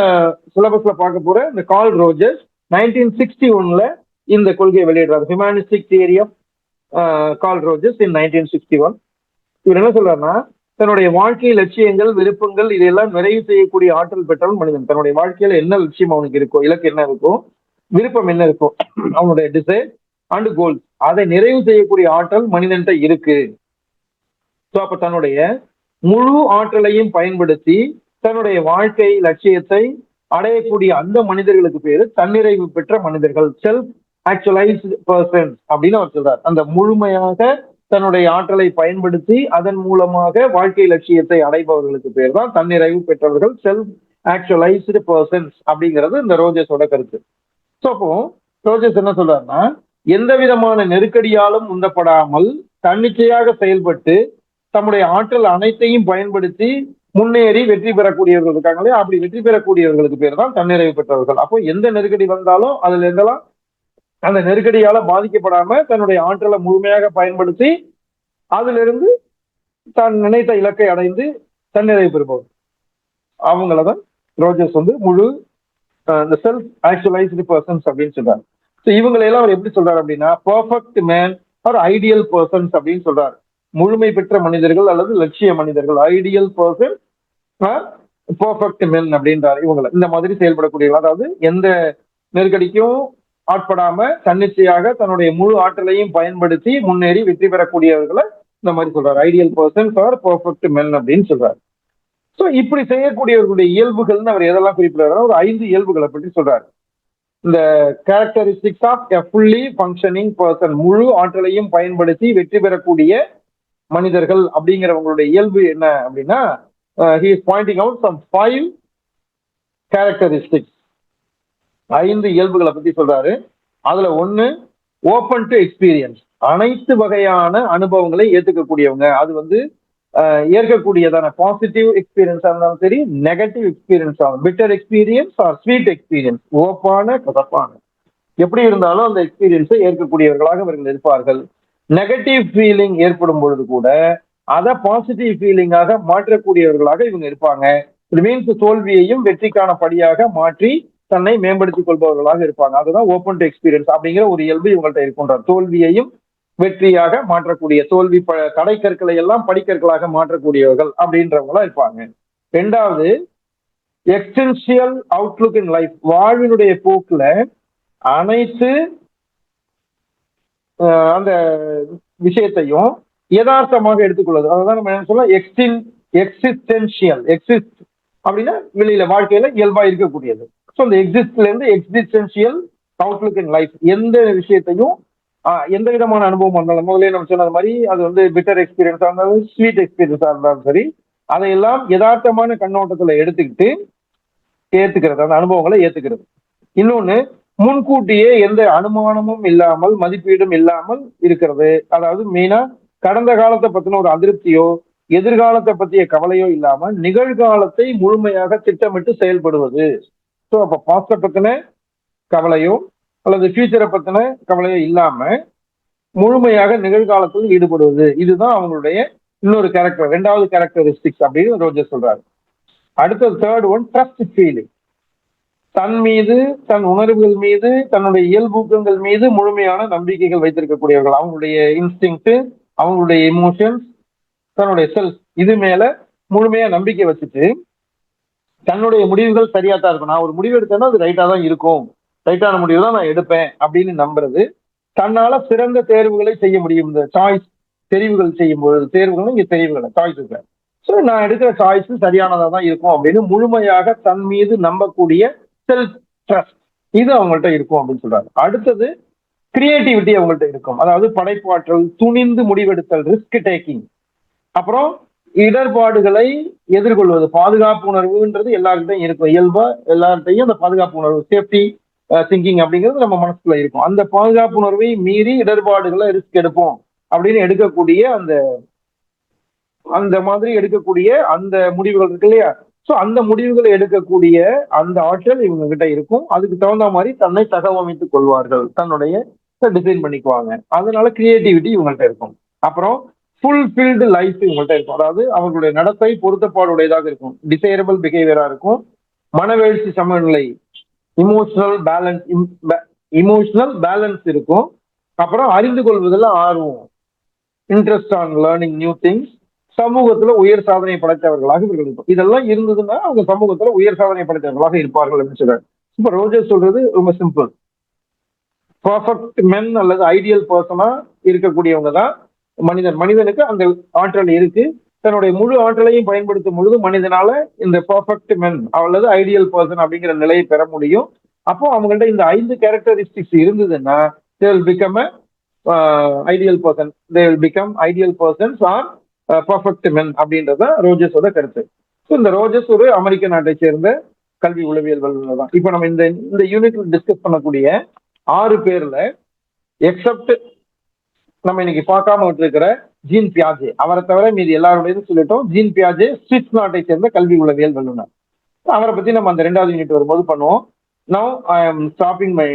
சிலபஸ்ல பார்க்க போற இந்த கார்ல் ரோஜர்ஸ் 1961 இந்த கொள்கையை வெளியிடுறாரு, humanistic theory of Carl Rogers in 1961. இவர் என்ன சொல்றாருன்னா, தன்னுடைய வாழ்க்கை லட்சியங்கள் விருப்பங்கள் இதெல்லாம் நிறைவு செய்யக்கூடிய ஆற்றல் பெற்றவன் மனிதன். தன்னுடைய வாழ்க்கையில என்ன லட்சியம் அவனுக்கு இருக்கோ, இலக்கு என்ன இருக்கோ, விருப்பம் என்ன இருக்கோ, அவனுடைய டிசைர் அண்ட் கோல்ஸ், அதை நிறைவு செய்யக்கூடிய ஆற்றல் மனிதன்கிட்ட இருக்கு. ஸோ அப்ப தன்னுடைய முழு ஆற்றலையும் பயன்படுத்தி தன்னுடைய வாழ்க்கை லட்சியத்தை அடையக்கூடிய அந்த மனிதர்களுக்கு பேரு தன்னிறைவு பெற்ற மனிதர்கள், செல்ஃப் ஆக்சுவலைஸ்டு பர்சன் அப்படின்னு அவர் சொல்றார். அந்த முழுமையாக தன்னுடைய ஆற்றலை பயன்படுத்தி அதன் மூலமாக வாழ்க்கை லட்சியத்தை அடைபவர்களுக்கு பேர் தான் தன்னிறைவு பெற்றவர்கள், செல்ஃப் ஆக்சுவலைஸ்டு பர்சன்ஸ் அப்படிங்கிறது இந்த ரோஜர்ஸோட கருத்து. ஸோ அப்போ ரோஜர்ஸ் என்ன சொல்றாருன்னா, எந்த விதமான நெருக்கடியாலும் உந்தப்படாமல் தன்னிச்சையாக செயல்பட்டு தம்முடைய ஆற்றல் அனைத்தையும் பயன்படுத்தி முன்னேறி வெற்றி பெறக்கூடியவர்கள் இருக்காங்களே, அப்படி வெற்றி பெறக்கூடியவர்களுக்கு பேர் தான் தன்னிறைவு பெற்றவர்கள். அப்போ எந்த நெருக்கடி வந்தாலும் அதுல இருந்தெல்லாம் அந்த நெருக்கடியால பாதிக்கப்படாம தன்னுடைய ஆற்றலை முழுமையாக பயன்படுத்தி அதிலிருந்து தான் நினைத்த இலக்கை அடைந்து தன்னிறைவு பெறுபவர் அவங்களதான் ரோஜர்ஸ் முழு இந்த செல்ஃப் ஆக்சுவலைஸ்டு பர்சன்ஸ் அப்படின்னு சொல்றாரு. ஸோ இவங்களெல்லாம் அவர் எப்படி சொல்றாரு அப்படின்னா, perfect man or ideal persons அப்படின்னு சொல்றாரு. முழுமை பெற்ற மனிதர்கள் அல்லது லட்சிய மனிதர்கள், ஐடியல் பர்சன் பர்ஃபெக்ட் மென் அப்படின்றாரு. இவங்களை இந்த மாதிரி செயல்படக்கூடியவர்கள், அதாவது எந்த நெருக்கடிக்கும் ஆட்படாம தன்னிச்சையாக தன்னுடைய முழு ஆற்றலையும் பயன்படுத்தி முன்னேறி வெற்றி பெறக்கூடியவர்களை இந்த மாதிரி சொல்றாரு, ஐடியல் பர்சன்ஸ் ஆர் பர்ஃபெக்ட் மென் அப்படின்னு சொல்றாரு. ஸோ இப்படி செய்யக்கூடியவர்களுடைய இயல்புகள்னு அவர் எதெல்லாம் குறிப்பிடுறாரு, ஒரு 5 இயல்புகளை பற்றி சொல்றாரு. இந்த characteristics of a fully functioning person, முழு ஆற்றலையும் பயன்படுத்தி வெற்றி பெறக்கூடிய மனிதர்கள் அப்படிங்கிறவங்களுடைய இயல்பு என்ன அப்படின்னா, he is pointing out some 5 characteristics, 5 இயல்புகளை பத்தி சொல்றாரு. அதுல ஒண்ணு ஓப்பன் டு எக்ஸ்பீரியன்ஸ், அனைத்து வகையான அனுபவங்களை ஏத்துக்கக்கூடியவங்க. அது ஏற்கக்கூடியதான பாசிட்டிவ் எக்ஸ்பீரியன்ஸா இருந்தாலும் சரி, நெகட்டிவ் எக்ஸ்பீரியன்ஸ் ஆகும், bitter experience or sweet experience, ஓப்பான கசப்பான, எப்படி இருந்தாலும் அந்த எக்ஸ்பீரியன்ஸை ஏற்கக்கூடியவர்களாக இவர்கள் இருப்பார்கள். நெகட்டிவ் ஃபீலிங் ஏற்படும் பொழுது கூட அதை பாசிட்டிவ் ஃபீலிங்காக மாற்றக்கூடியவர்களாக இவங்க இருப்பாங்க. இது மீன்ஸ் தோல்வியையும் வெற்றிக்கான படியாக மாற்றி தன்னை மேம்படுத்திக் கொள்பவர்களாக இருப்பாங்க. அதுதான் ஓப்பன் டு எக்ஸ்பீரியன்ஸ் அப்படிங்கிற ஒரு இயல்பு இவங்கள்ட்ட இருக்கின்றார். தோல்வியையும் வெற்றியாக மாற்றக்கூடிய, தோல்வி தடை கற்களை எல்லாம் படிக்கற்களாக மாற்றக்கூடியவர்கள் அப்படின்றவங்களா இருப்பாங்க. 2வது, எக்ஸ்டென்ஷியல் அவுட்லுக் இன் லைஃப், வாழ்வினுடைய போக்குல அனைத்து அந்த விஷயத்தையும் யதார்த்தமாக எடுத்துக்கொள்வது. அதுதான் நம்ம என்ன சொல்லலாம், எக்ஸிஸ்டென்ஷியல், எக்ஸிஸ்ட் அப்படின்னா வெளியில வாழ்க்கையில இயல்பா இருக்கக்கூடியது. ஸோ அந்த எக்ஸிஸ்ட்ல இருந்து எக்ஸிஸ்டென்ஷியல் அவுட்லுக் இன் லைஃப், எந்த விஷயத்தையும் எந்த விதமான அனுபவம் இருந்தாலும், முதலே நம்ம சொன்னது மாதிரி அது பிட்டர் எக்ஸ்பீரியன்ஸா இருந்தாலும் ஸ்வீட் எக்ஸ்பீரியன்ஸா இருந்தாலும் சரி, அதையெல்லாம் யதார்த்தமான கண்ணோட்டத்துல எடுத்துக்கிட்டு ஏத்துக்கிறது, அந்த அனுபவங்களை ஏத்துக்கிறது. இன்னொன்னு, முன்கூட்டியே எந்த அனுமானமும் இல்லாமல் மதிப்பீடும் இல்லாமல் இருக்கிறது. அதாவது மெயினா கடந்த காலத்தை பத்தின ஒரு அதிருப்தியோ எதிர்காலத்தை பற்றிய கவலையோ இல்லாம நிகழ்காலத்தை முழுமையாக திட்டமிட்டு செயல்படுவது. ஸோ அப்ப பாஸ்ட பத்தின கவலையோ அல்லது ஃபியூச்சரை பத்தின கவலையோ இல்லாம முழுமையாக நிகழ்காலத்தில் ஈடுபடுவது, இதுதான் அவங்களுடைய இன்னொரு கேரக்டர், 2வது கேரக்டரிஸ்டிக்ஸ் அப்படின்னு ரோஜர் சொல்றாரு. அடுத்தது 3rd ஒன், ட்ரஸ்ட் ஃபீலிங், தன் மீது, தன் உணர்வுகள் மீது, தன்னுடைய இயல்பூக்கங்கள் மீது முழுமையான நம்பிக்கைகள் வைத்திருக்கக்கூடியவர்கள். அவங்களுடைய இன்ஸ்டிங்க்ட், அவங்களுடைய எமோஷன்ஸ், தன்னுடைய செல்ஃப், இது மேல முழுமையா நம்பிக்கை வச்சுட்டு தன்னுடைய முடிவுகள் சரியா தான் இருக்கும். நான் ஒரு முடிவு எடுத்தேன்னா அது ரைட்டா தான் இருக்கும், ரைட்டான முடிவு தான் நான் எடுப்பேன் அப்படின்னு நம்புறது. தன்னால சிறந்த தேர்வுகளை செய்ய முடியும். இந்த சாய்ஸ், தெரிவுகள் செய்யும் பொழுது, தேர்வுகள் இங்க தெரிவுகளை சாய்ஸ் இருக்கு. ஸோ நான் எடுக்கிற சாய்ஸ் சரியானதா தான் இருக்கும் அப்படின்னு முழுமையாக தன் மீது நம்பக்கூடிய செல்ஃப் ட்ரஸ்ட் இது அவங்கள்ட்ட இருக்கும் அப்படின்னு சொல்றாங்க. அடுத்தது கிரியேட்டிவிட்டி அவங்கள்ட்ட இருக்கும், அதாவது படைப்பாற்றல், துணிந்து முடிவெடுத்தல், ரிஸ்க் டேக்கிங். அப்புறம் இடர்பாடுகளை எதிர்கொள்வது, பாதுகாப்பு உணர்வுன்றது எல்லார்கிட்டையும் இருக்கும், இயல்பா எல்லார்கிட்டையும் அந்த பாதுகாப்பு உணர்வு, சேஃப்டி திங்கிங் அப்படிங்கிறது நம்ம மனசுக்குள்ள இருக்கும். அந்த பாதுகாப்பு உணர்வை மீறி இடர்பாடுகளை ரிஸ்க் எடுப்போம் அப்படின்னு எடுக்கக்கூடிய அந்த அந்த மாதிரி எடுக்கக்கூடிய அந்த முடிவுகள் இருக்கு இல்லையா? சோ அந்த முடிவுகளை எடுக்கக்கூடிய அந்த ஆற்றல் இவங்க கிட்ட இருக்கும். அதுக்கு தகுந்த மாதிரி தன்னை தகவமைத்துக் கொள்வார்கள், தன்னுடைய டிசைன் பண்ணிக்குவாங்க. அதனால கிரியேட்டிவிட்டி இவங்கள்ட்ட இருக்கும். அப்புறம் ஃபுல்ஃபில்டு லைஃப் இவங்கள்ட்ட இருக்கும், அதாவது அவங்களுடைய நடத்தை பொருத்தப்பாடுடையதாக இருக்கும், டிசைரபிள் பிஹேவியரா இருக்கும், மனவெழுச்சி சமநிலை, இமோஷனல் பேலன்ஸ், இமோஷனல் பேலன்ஸ் இருக்கும். அப்புறம் அறிந்து கொள்வதில் ஆர்வம், interest on learning new things, சமூகத்துல உயர் சாதனை படைத்தவர்களாக இவர்கள் இருக்கும். இதெல்லாம் இருந்ததுன்னா அவங்க சமூகத்துல உயர் சாதனை படைத்தவர்களாக இருப்பார்கள் அப்படின்னு சொல்றாரு. இப்ப ரோஜர் சொல்றது ரொம்ப சிம்பிள். பர்ஃபெக்ட் மென் அல்லது ஐடியல் பர்சனா இருக்கக்கூடியவங்க தான் மனிதன். மனிதனுக்கு அந்த ஆற்றல் இருக்கு. தன்னுடைய முழு ஆற்றலையும் பயன்படுத்தும் பொழுது மனிதனால இந்த பர்ஃபெக்ட் மென் அல்லது ஐடியல் பர்சன் அப்படிங்கிற நிலையை பெற முடியும். அப்போ அவங்கள்ட்ட இந்த 5 கேரக்டரிஸ்டிக்ஸ் இருந்ததுன்னா they will become a ideal person. They will become ideal persons or perfect men அப்படின்றத ரோஜர்ஸோட கருத்து. ஸோ இந்த ரோஜர்ஸ் ஒரு அமெரிக்க நாட்டை சேர்ந்த கல்வி உளவியல் வல்லுநர் தான். இப்போ நம்ம இந்த யூனிட்ல டிஸ்கஸ் பண்ணக்கூடிய 6 பேர்ல எக்ஸப்ட் நம்ம இன்னைக்கு பார்க்காம விட்டுருக்கிற ஜீன் பியாஜே, அவரை தவிர மீதி எல்லாருடையதும் சொல்லிட்டோம். ஜீன் பியாஜே சுவிஸ் நாட்டை சேர்ந்த கல்வி உளவியல் வல்லுநர். அவரை பத்தி நம்ம அந்த 2வது யூனிட் வரும்போது பண்ணுவோம். Now I am stopping my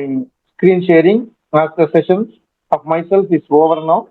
screen sharing as the session of myself is over now.